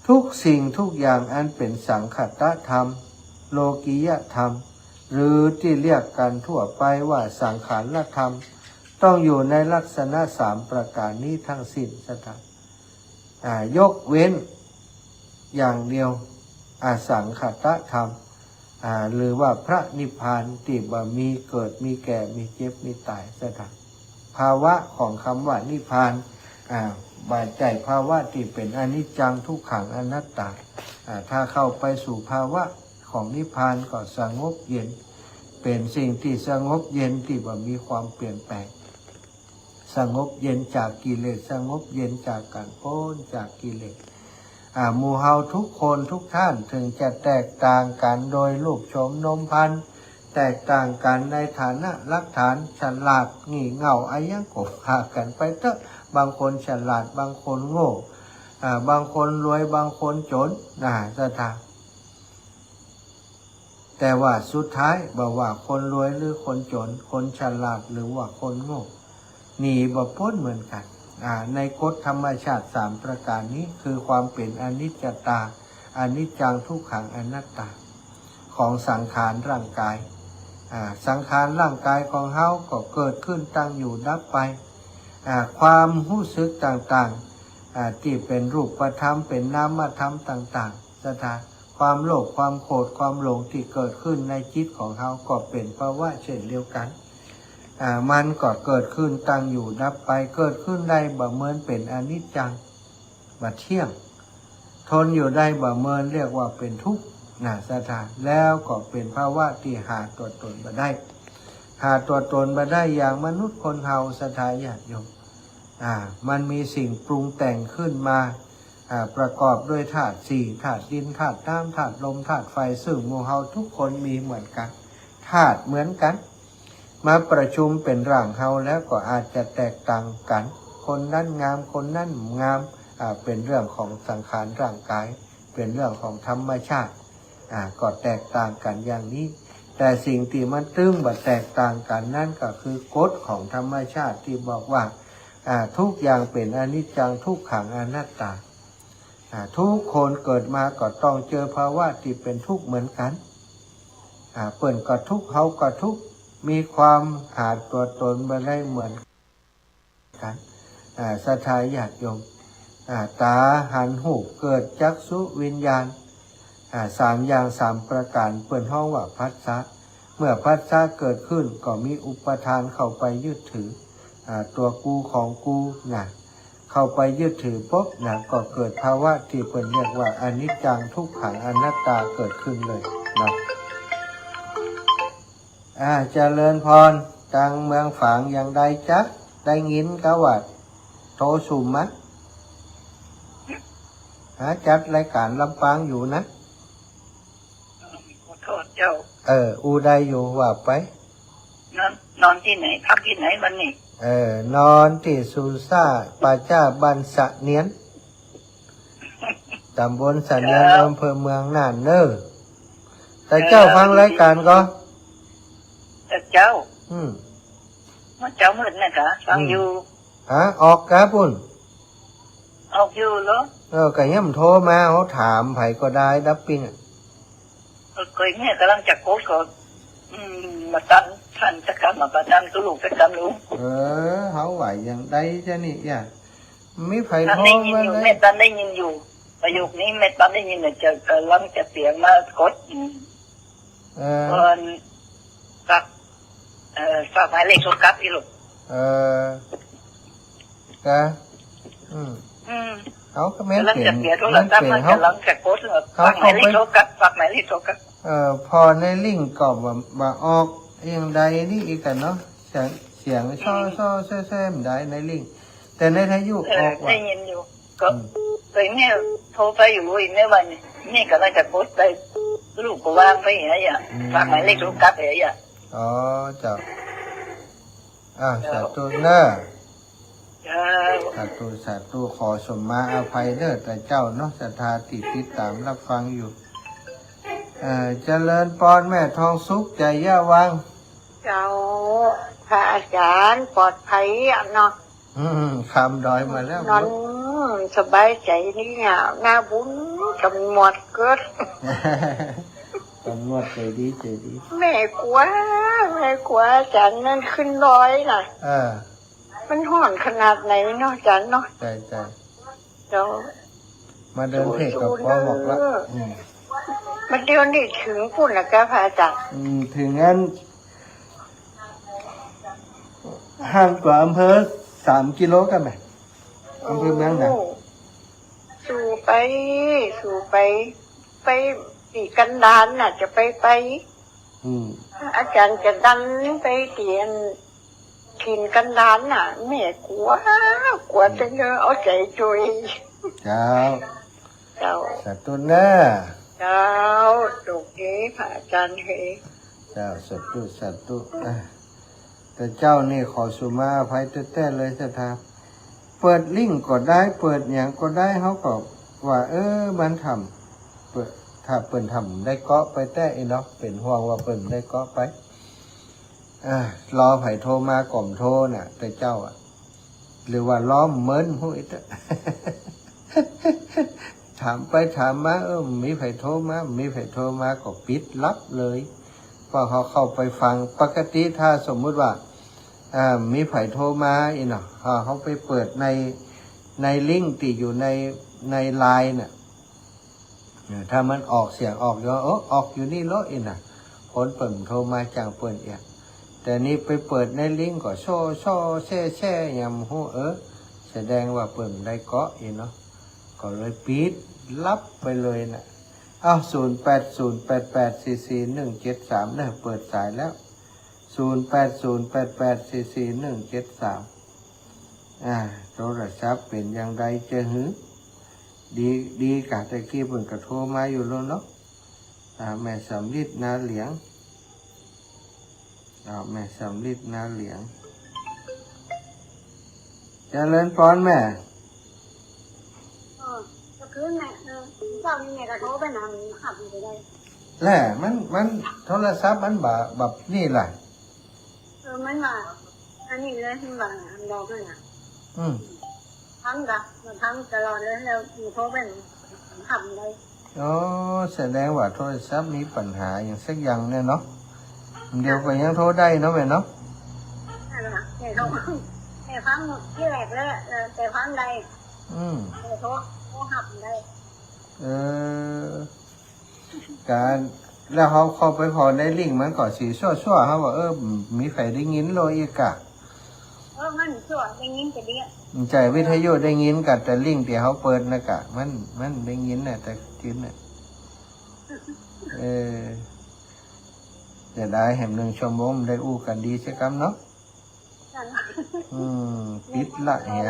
ทุกสิ่งทุกอย่างอันเป็นสังคตธรรมโลกิยธรรมหรือที่เรียกกันทั่วไปว่าสังขารธรรมต้องอยู่ในลักษณะ3ประการนี้ทั้งสิ้นศรัทธายกเว้นอย่างเดียวอสังขตธรรมหรือว่าพระนิพพานที่บ่มีเกิดมีแก่มีเจ็บมีตายศรัทธาภาวะของคำว่านิพพานบาดใจภาวะที่เป็นอนิจจังทุกขังอนัตตาถ้าเข้าไปสู่ภาวะของนิพพานก็สงบเย็นเป็นสิ่งที่สงบเย็นที่บ่มีความเปลี่ยนแปลงสงบเย็นจากกิเลสสงบเย็นจากการพ้นจากกิเลสหมู่เฮาทุกคนทุกท่านถึงจะแตกต่างกันโดยรูปโฉมนมพันธุ์แตกต่างกันในฐานะหลักฐานฉลาดงี่เง่าอายังกบหากันไปเถอะบางคนฉลาดบางคนโง่บางคนรวยบางคนจนศรัทธาแต่ว่าสุดท้ายบอกว่าคนรวยหรือคนจนคนฉลาดหรือว่าคนโง่หนีบ่พ้นเหมือนกันในกฎธรรมชาติ3ประการนี้คือความเป็นอนิจจตาอนิจจังทุกขังอนัตตาของสังขารร่างกายสังขารร่างกายของเฮาก็เกิดขึ้นตั้งอยู่ดับไปความรู้สึกต่างๆที่เป็นรูปธรรมเป็นนามธรรมต่างๆศรัทธาความโลภความโกรธความหลงที่เกิดขึ้นในจิตของเฮาก็เป็นภาวะเช่นเดียวกันมันก็เกิดขึ้นตั้งอยู่ดับไปเกิดขึ้นได้บ่เหมือนเป็นอนิจจังบ่เที่ยงทนอยู่ได้บ่เหมือนเรียกว่าเป็นทุกข์ศรัทธาแล้วก็เป็นภาวะที่หาตัวตนบ่ได้หาตัวตนบ่ได้อย่างมนุษย์คนเฮาศรัทธาญาติโยมมันมีสิ่งปรุงแต่งขึ้นมาประกอบด้วยธาตุ4ธาตุดินธาตุน้ำธาตุลมธาตุไฟซึ่งหมู่เฮาทุกคนมีเหมือนกันธาตุเหมือนกันมาประชุมเป็นร่างเฮาแล้วก็อาจจะแตกต่างกันคนนั้นงามคนนั้นงามเป็นเรื่องของสังขารร่างกายเป็นเรื่องของธรรมชาติก็แตกต่างกันอย่างนี้แต่สิ่งที่มันตึงบ่แตกต่างกันนั่นก็คือกฎของธรรมชาติที่บอกว่าทุกอย่างเป็นอนิจจังทุกขังอนัตตาทุกคนเกิดมาก็ต้องเจอภาวะที่เป็นทุกข์เหมือนกันเปิ้นก็ทุกข์เฮาก็ทุกข์มีความหาตัวตนบ่ได้เหมือนกันศรัทธาญาติโยมตาหันหูเกิดจักษุวิญญาณ3อย่าง3ประการเปิ้นฮ้องว่าผัสสะเมื่อผัสสะเกิดขึ้นก็มีอุปทานเข้าไปยึดถือตัวกูของกูเข้าไปยึดถือปุ๊บก็เกิดภาวะที่เปิ้นเรียกว่าอนิจจังทุกขังอนัตตาเกิดขึ้นเลยเจริญพรจังเมืองฝางอย่างใดจ๊ะได้ยินกะว่าโทสุมะ จัดรายการลำปางอยู่นะ ขอโทษเจ้า อูได้อยู่ว่าไป นอนที่ไหนพักที่ไหนวันนี้ นอนที่ซูซ่าป่าจ้าบ้านสะเนียนตำบลสะเนียนอำเภอเมืองน่านเนอแต่เจ้าฟังรายการก็ แต่เจ้า อืม เมื่อเจ้ามืดนะกะฟังอยู่ ออกกะปุ่น ออกอยู่เหรอ ก็ย่ำโทรมาเขาถามไผก็ได้ดับปิ้งอ่ะ เคยเนี่ยกำลังจะโค้ชก็มาตันท่านจะกลับมาประจันตุลูกจะกลับลุง เขาไหวอย่างใดจะนี่อ่ะมีไผ ท่าน โทร ได้ยิน มา อยู่ เล แม่ ย ตันได้ยินอยู่ ประโยคนี้แม่ตันได้ยินเนี่ยจะกำลังจะเสียงมากดฝากหมายเลขโทรศัพท์อีลูก กะเขาก็แม่น กำลัง เปลี่ย จะ น เสียโทร แม่น ศัพ เป ท์ ลี่ยน มัน เขา กำลังจะโค้ชฝากหมายเลขโทรศัพท์ฝากหมายเลขโทรศัพท์ พอในลิงก์ก็มาออกอย่างใดนี่อีกกันเนาะเสียงช่อแซ่มได้ในลิงก์แต่ในทายุออกว่า ได้ยินอยู่ก็เคยแม่โทรไปอยู่อีกแม่วันนี่กำลังจะโค้ชไปลูกก็ว่างไปอย่างเงี้ยฝากหมายเลขโทรศัพท์อย่างเงี้ย อ๋อเจ้าสาธุเนอะสาธุขอสมมาอภัยเด้อแต่เจ้าเนาะศรัทธาติดตามรับฟังอยู่เจริญปอนแม่ทองสุขใจย่าวัง เจ้าพระอาจารย์ปลอดภัยเนาะ คำดอยมาแล้ว นอนสบายใจนี่เหงาหน้าบุญจำหมดเกิด ตำรวจใจดี แม่กลัวอาจารย์นั่นขึ้นร้อยน่ะมันห่อนขนาดไหนเนาะอาจารย์เนาะ ใจ เจ้า มาเดินเทศกับพ่อบอกละ มันเดี๋ยวนี้ถึงปุ่นแล้วก็พระอาจารย์ ถึงงั้นห่างกว่าอำเภอ3 กิโลกันไหมอำเภอเมืองไหน สู่ไปตีกันดานน่ะจะไปอาจารย์จะดันไปเตียนกินกันดานน่ะแม่กลัวจะเนอเอาใจจุย เจ้า เจ้า สาธุเนอะ เจ้าถูกนี้พระอาจารย์เฮ เจ้าสาธุแต่เจ้านี่ขอสุมาอภัยแท้ๆเลยศรัทธาเปิดลิงก์ก็ได้เปิดอย่างก็ได้เขาก็ว่ามันทำเปิดถ้าเปิดทำได้เกาะไปแต่เนาะเป็นห่วงว่าเปิดได้เกาะไปรอไผ่โทรมาก่อมโทรน่ะแต่เจ้าหรือว่าล้อมเมินหูอิตถามไปถามมามีไผ่โทรมาก็ปิดลับเลยพอเขาเข้าไปฟังปกติถ้าสมมุติว่ามีไผ่โทรมาเนาะเขาไปเปิดในลิงก์ที่อยู่ในไลน์น่ะถ้ามันออกเสียงออกอยู่ออกอยู่นี่โลน่ะคนเปิดโทรมาจังเปิดแต่นี่ไปเปิดในลิงก์ก็โซ่แช่ยำหูแสดงว่าเปิดได้เกาะเนาะก็เลยปิดลับไปเลยนะ0808844173เนี่ยเปิดสายแล้ว0808844173โทรศัพท์เป็นอย่างไรเจอหือดีกะตะกี้เพิ่นก็โทรมาอยู่แล้วเนาะแม่สำลิดนาเหลียงแม่สำลิดนาเหลียงเจริญพรแม่ก็คือแม่เจ้านี่แม่ก็โทรไปนำขับอยู่ได้ แหละมันโทรศัพท์มันแบบนี่แหละมันมาอันนี้เลยที่ว่าดอกนั่นน่ะทั้งตลอดเลยแล้วโทรไปขับได้ แสดงว่าโทรศัพท์มีปัญหาอย่างสักอย่างเนี่ยเนาะเดี๋ยวก็ยังโทรได้เนาะแม่เนาะนั่นแหละแต่ฟังที่แรกแล้วแต่ฟังได้แต่โทรขับได้การแล้วเขาเข้าไปพอในลิงก์มันก็สีชั่วเขาบอกมีใครได้ยินโลอีกอะมันชั่วได้ยินแต่เดียวใจวิทยุได้ยินกับแต่ลิงก์ที่เขาเปิดนะกะมันได้ยินน่ะแต่จินน่ะจะได้แห่ง1 ชั่วโมงได้อู้กันดีใช่กันเนาะปิดละเหี้ย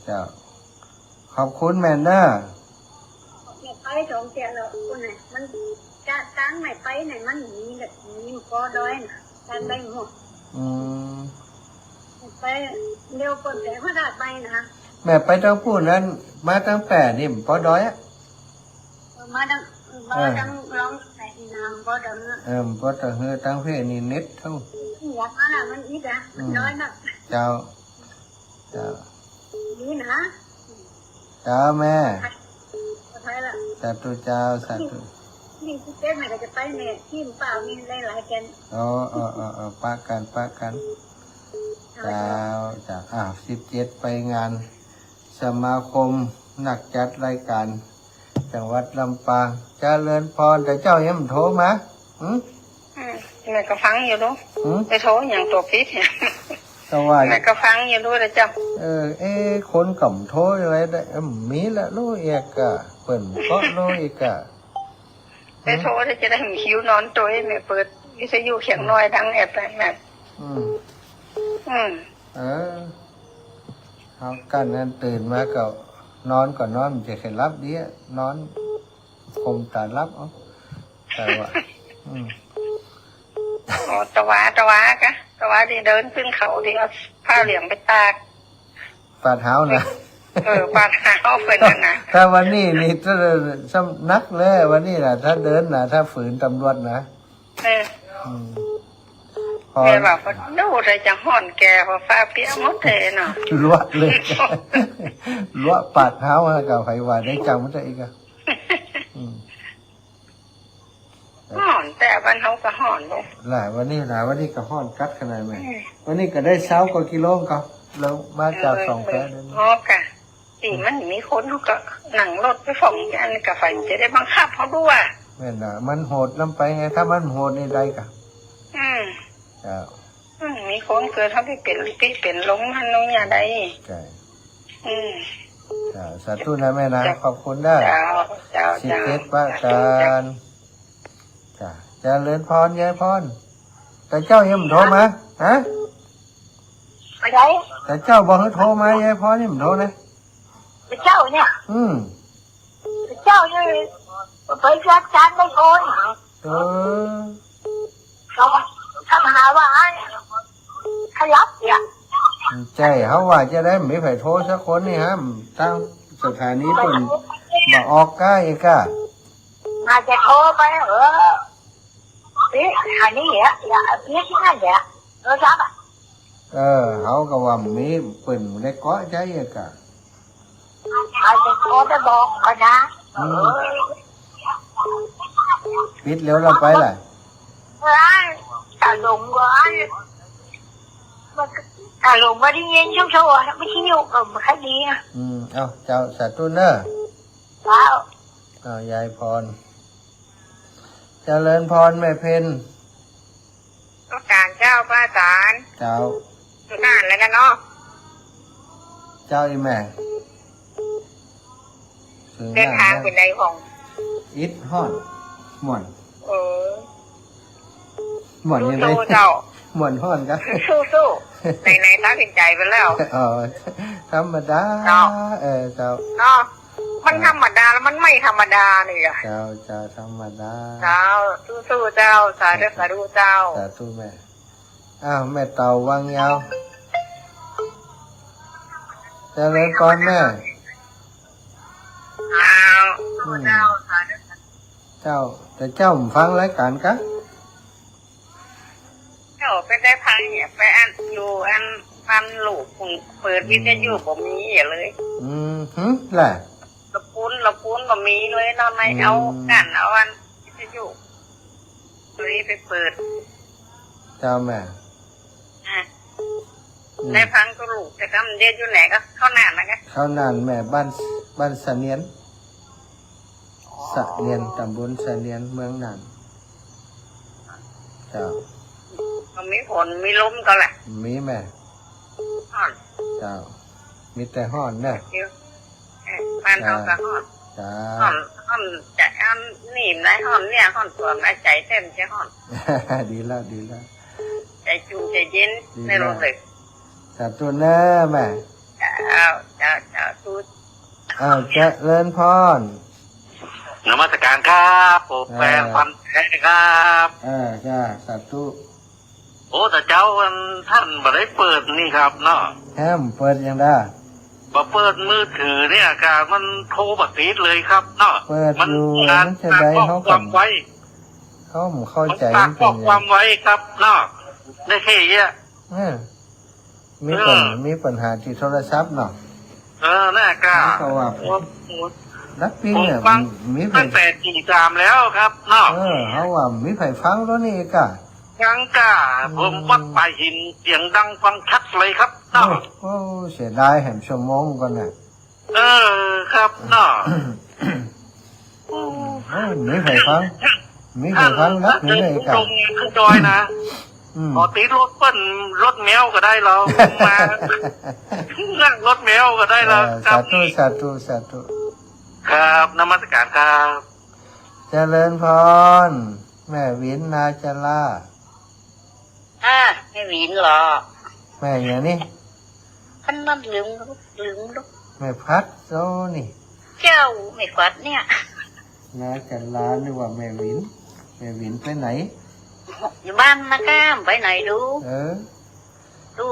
เจ้าข อบคุณแม่เนอร์ ไม่ไปสองเตียแล้วคนไหนมันจะตั้งไม่ไปไหนมันมีแบบมีก็ด้อยนะการไปหมด อืม ไปเร็วคนแต่ก็ได้ไปนะ แม่ไปตั้งพูดนั้น มาตั้งแปดนี่ปอดอยอ่ะ มาดังร้องใส่น้ำก็ดัง ปอตั้งเฮอตั้งเพศนี่เน็ตเท่า อยากมาละมันอีกอะน้อยนัก เจ้าเจ้า นี่นะ เจ้าแม่ ไปละ สาธุเจ้าสาธุ นี่ที่เต้นไหนก็จะไปเนี่ยที่เปล่ามีหลายๆแกน ปะกันเจ้า17ไปงาน สมาคมนักจัดรายการ จังหวัดลำปางเจริญพรแต่เจ้ายังโทรมาแม่ก็ฟังอยู่ดูไปโทรอย่างตัวพิษเนี่ย สวัสดี แม่ก็ฟังอยู่ด้วยนะเจ้า คนก่ำโทรอะไรได้มีละลูกเอกอะเปิ่นเพราะลูกเอกอะ ไปโทรจะได้มีคิวนอนตัวให้แม่เปิดวิทยุเสียงน้อยดังแอบแม่เขากันนั้นตื่นมาก็นอนก่อนนอนมันจะเข็นรับดีอะนอนคมตารับแต่ว่าตะวาที่เดินขึ้นเขาที่เอาผ้าเหลืองไปตาก ปาดเท้านะ ปาดเท้าเป็นนะ ถ้าวันนี้นี่ถ้าสำนักเลยวันนี้นะถ้าเดินนะถ้าฝืนตำรวจนะแม่บอกว่าดูเลยจะห่อนแกพอฟ้าเปี้ยมดเทเนาะลวดเลยลวดปาดเท้าแล้วก็ไฟว่าได้จังมันจะอีกอะห่อนแต่วันเขาก็ห่อนลูกหลายวันนี้ก็ห่อนกัดขนาดไหนวันนี้ก็ได้เช้ากว่ากิโลก็แล้วมาจาก2 แพร่เลยกะตีมันมีคนเขาก็หนังรถไปส่งกันกับไฟจะได้บังคับเขาด้วยแม่น่ะมันโหดลำไปไงถ้ามันโหดในใดกะมีคนเกิดเขาไปเป็นลงมันลงอย่างใดใช่สาธุนะแม่นะขอบคุณได้17ประการจ้ะเจริญพรยายพรแต่เจ้ายังโทรมาฮะอะไรแต่เจ้าบอกให้โทรมายายพรยังโทรนะเจ้าเนี่ยเจ้าเนี่ยไปรับการไม่โอนเขาทำหาว่าขยับเนี่ยใช่เขาว่าจะได้ไม่ไปโทรสักคนนี่ฮะตั้งสถานีเป็นมาออกใกล้ก็มาจะโทรไปพี่อันนี้เนี่ยพี่ที่นั่นเนี่ยรับอ่ะเขาก็ว่ามีปืนได้เกาะใจก็อาจจะโทรไปบอกก่อนนะปิดแล้วเราไปแหละตาลงก็ตาลงมาได้ยินช่วงๆไม่ใช่อยู่กับใครดีอ่ะเอาเจ้าสาธุเนอะยายพรเจริญพรแม่เพนต้องการเจ้าพระอาจารย์เจ้าสุนานแล้วนะเนาะเจ้าอีแม่เดินทางเป็นไรของอิดฮอนหม่อนหม่อนยังไงหม่อนฮอนครับสู้ในตัดสินใจไปแล้วธรรมดาเจ้าเนาะมันธรรมดาแล้วมันไม่ธรรมดาเลยอ่ะเจ้าธรรมดาเจ้าสู้เจ้าสาธุเจ้าสาธุแม่แม่เต่าวังยาวเจริญพรแม่เจ้าแต่เจ้าฟังรายการกะเจ้าไปได้พังเนี่ยไปอันอยู่อันลูกเปิดวิทยุผมมีเลยแหละละปุ้นก็มีเลยเราไม่เอากันเอาอันวิทยุเลยไปเปิดเจ้าแม่ได้พังก็ลูกแต่ก็มันเด็ดอยู่ไหนก็เข้านานนะคะเข้านานแม่บ้านเสนียนตำบลเสนียนเมืองน่านเจ้ามีฝนมีลมก็แหละมีแม่เจ้ามีแต่ห้อนเนี่ยบ้านเขาก็ห้อนห้อนจะอันหนีบได้ห้อนเนี่ยห้อนตัวแม่ใจเต้นใช่ห้อนดีแล้วใจจุ่มใจเย็นไม่รู้สึกแต่ตัวเน้อแม่เจ้าทู เจริญพร นมัสการครับผมแฟนฟันแท้ครับ จ้าสาธุ โอ้แต่เจ้าท่านบ่ได้เปิดนี่ครับเนาะ แฮมเปิดยังได้ บ่เปิดมือถือเนี่ยการมันโทรบัติดเลยครับเนาะ เปิดอยู่ งาน มันจะได้ ข้อ เขา ควา กั ม บ ไว้ เขาผมเข้าใจ ฝา มั ก น ข้ เป็ อน ความไว้ครับเนาะได้แค่เนี้ย มีปัญหาที่โทรศัพท์เนาะ น่ากา เขาว่านักปิ้ง ผม เนี่ย ฟัง มีไผ ตั้งแต่43แล้วครับเนาะ เขาว่ามีไผฟังแล้วนี่กะ ยังกาผมวัดปลายหินเสียงดังฟังชัดเลยครับเนาะ โอ้เสียดายแหมชั่วโมงก่อนน่ะ ครับเนาะ มีไผฟังนักนี่เลยกะ ลงขึ้นดอยนะขอติดรถเปิ้ลรถแมวก็ได้เรามานั่งรถแมวก็ได้เราครั สา บ ธุ ครับนมัสการครับ เจริญพร แม่วินนาจารา ไม่หวินหรอก แม่อย่างนี้ ท่านนั่นลืมลูก แม่พัดโซนี่ เจ้าไม่ฟัดเนี่ย นาจารานึกว่าแม่วินไปไหน อยู่บ้านนะก้ามไปไหนดู ดู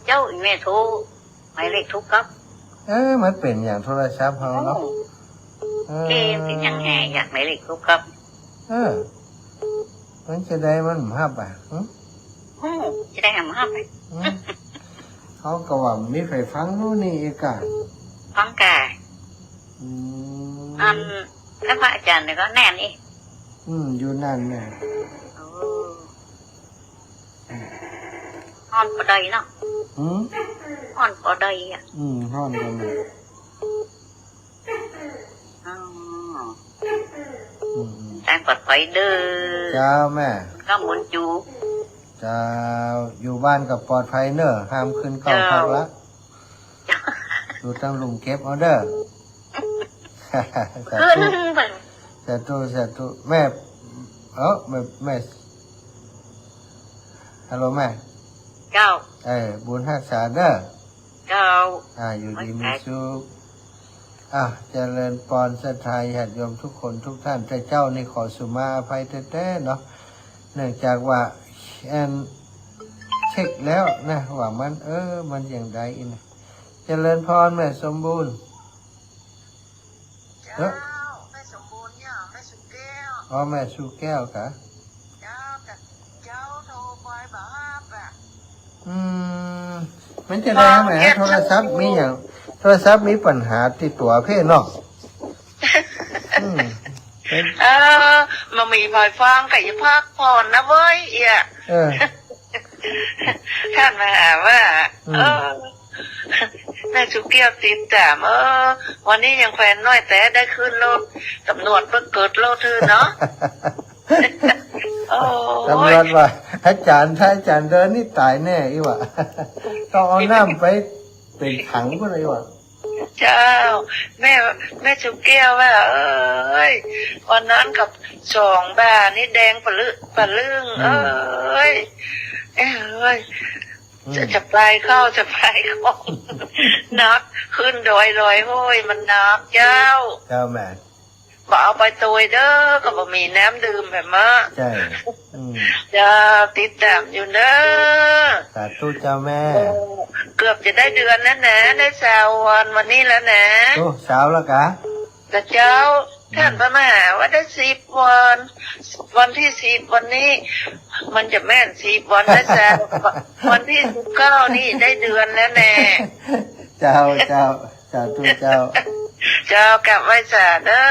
เจ้าแม่โทรหมายเลขทุกครับ มันเป็นอย่างโทรศัพท์เขาเนาะ เกมเป็นยังไงอยากหมายเลขทุกครับ มันจะได้มันภาพอ่ะ จะได้หำห้าไป เขาก็ว่ามีใครฟังนู่นนี่อีกอ่ะ ฟังกายแล้วพระอาจารย์เนี่ยก็แน่นอีก อยู่นั่นเนี่ย ฮอนปอดเนาะฮอนปอดอ่ะ ห้อนกันเลย แตงปลอดภัยเด้อ เจ้าแม่ ก็หมุนจู เจ้าอยู่บ้านกับปลอดภัยเนอะห้ามขึ้นเก้าพักละดูตั้งลุมเก็บเอาเด้อ ขึ้นไป สาธุแม่แม่ฮัลโหลแม่ เจ้า บุญฮักษาเด้อ เจ้า อยู่ดีมีสุขเจริญปอนศรัทธาญาติโยมทุกคนทุกท่านแต่เจ้านี่ขอสุมาอภัยแท้ๆเนาะเนื่องจากว่าเช็คแล้วนะว่ามันมันอย่างไรนะเจริญพรแม่สมบูรณ์แม่สมบูรณ์เนี่ยแม่สุแก้ว แม่ชูแก้วกะ เจ้าโทรไปบอกว่า มันจะได้ไหมโทรศัพท์มีอย่างโทรศัพท์มีปัญหาติดตัวเพ่เนาะ มันมีพลอยฟังไก่พักผ่อนนะเว้ยท่านมาหาว่าแม่ชุกเกี้ยวติดแต่วันนี้ยังแฟนน้อยแต่ได้ขึ้นรถตำรวจเพิ่งเกิดโลดทือเนาะ ตำรวจว่าถ้าอาจารย์เดินนี่ตายแน่อีวะต้องเอาน้ำไปเป็นถังก็เลยวะ เจ้าแม่ชุกเกี้ยวว่าวันนั้นกับสองบ้านี่แดงปะลึงจะไปเข้านักขึ้นดอยห้อยมันนักเจ้าแม่บอกเอาไปตัวเด้อก็บ่มีน้ำดื่มแบบมาใช่จะติดตามอยู่เด้อสาธุเจ้าแม่เกือบจะได้เดือนแล้วนะได้วันนี้แล้วนะเช้าแล้วกะแต่เจ้าท่านพระมหาว่าได้วันที่10วันนี้มันจะแม่น10วันนะจ๊ะวันที่19นี่ได้เดือนแล้วแน่เจ้าสาธุเจ้ากลับไว้สาเด้อ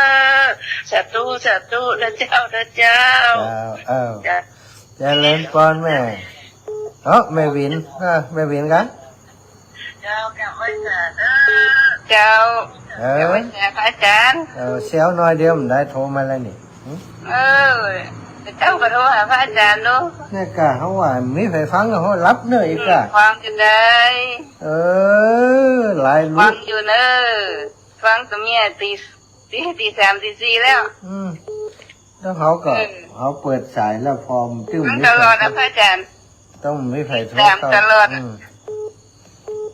สาธุนะเจ้านะเจ้าเจริญพรแม่แม่วินกันเจ้ากลับไว้สาเด้อเจ้าไว้สาพระอาจารย์เสียวน้อยเดียวมันได้โทรมาแล้วนี่เจ้าก็โทรหาพระอาจารย์ดูเนี่ยกะเขาว่ามีใครฟังเขารับเนอะอีกอะฟังจะได้หลายลูกฟังอยู่เนอะฟังตัวเมียตี 3 ตี 4แล้วแล้วเขาเปิดสายแล้วพอมตลอดนะพระอาจารย์ต้องมีใครโทรตลอด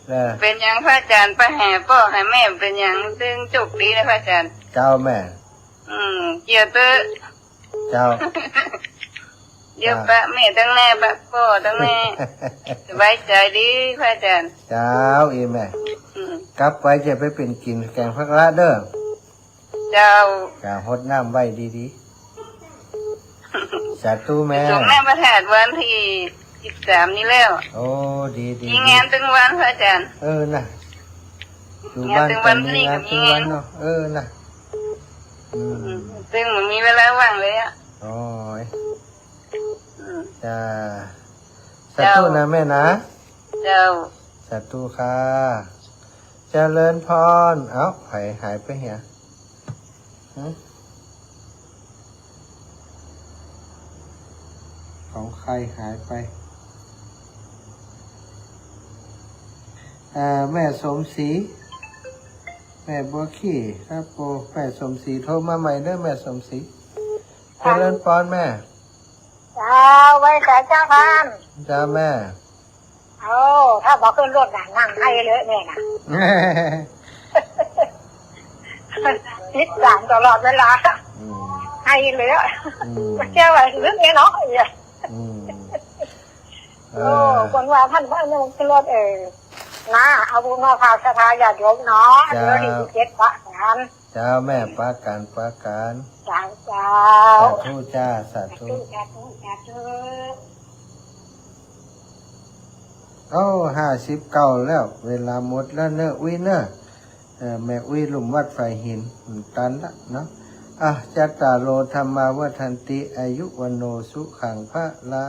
แล้ว เป็นอย่างพระอาจารย์ไปแห่พ่อให้แม่เป็นอย่างดึงจุกดีนะพระอาจารย์ เจ้าแม่ เกี่ยวเตอ เจ้า เดี๋ยวปะแม่ตั้งแน่ปะพ่อตั้งแน่สบายใจดีพระอาจารย์ เจ้าอีแม่ อืม กลับไปจะไปเป็นกินแกงพักละเด้อ เจ้าก าหดน้ำไว้ดีๆสาธุแม่ ส่งแม่ประทาดวันที่13นี้แล้ว โอ้ดีดี มีงานตึงวันพระอาจารย์ นะอยู่บ้าน งานถึง ก็ วัน มี นี้ งาน ก็มี ทุกวันเนาะนะอืม ซึ่งมันมีเวลาว่างเลยอ่ะ โอ้ย อืม จ้าสาธุนะแม่นะ เจ้า สาธุค่ะเจริญพรเอ้าไผหายไปเหียหึของใครหายไปแม่สมศรีแม่บัวขี้ครับโปแม่สมศรีโทรมาใหม่เด้อแม่สมศรีเจริญพรแม่ เจ้าไว้แต่เจ้าพาน จ้าแม่ เอาถ้าบอกขึ้นรถน่ะนั่งให้เลยแม่น่ะติดตามตลอดเวลา อืม ให้เลย อืม ไม่เชื่อว่าเรื่องนี้เนาะ อืมเอ โอ้ อ คนว่าท่านว่าเนี่ยขึ้นรถนะเอาบุญมาพาสถาญาติโยมเนาะเดี๋ยวดีเจ็ดพระกัน เจ้าแม่ปาการปาการ เจ้าเจ้า สาธุจ้าสาธุ สาธุสาธุ โอ้59แล้ว เวลาหมดแล้วเนอะอุ้ยเนอะแม่อุ้ยหลุมวัดไฟหินตันละเนาะจัตตาโลธรรมาวัฏันติอายุวันโนสุขังพระลา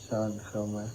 สอนเข้ามา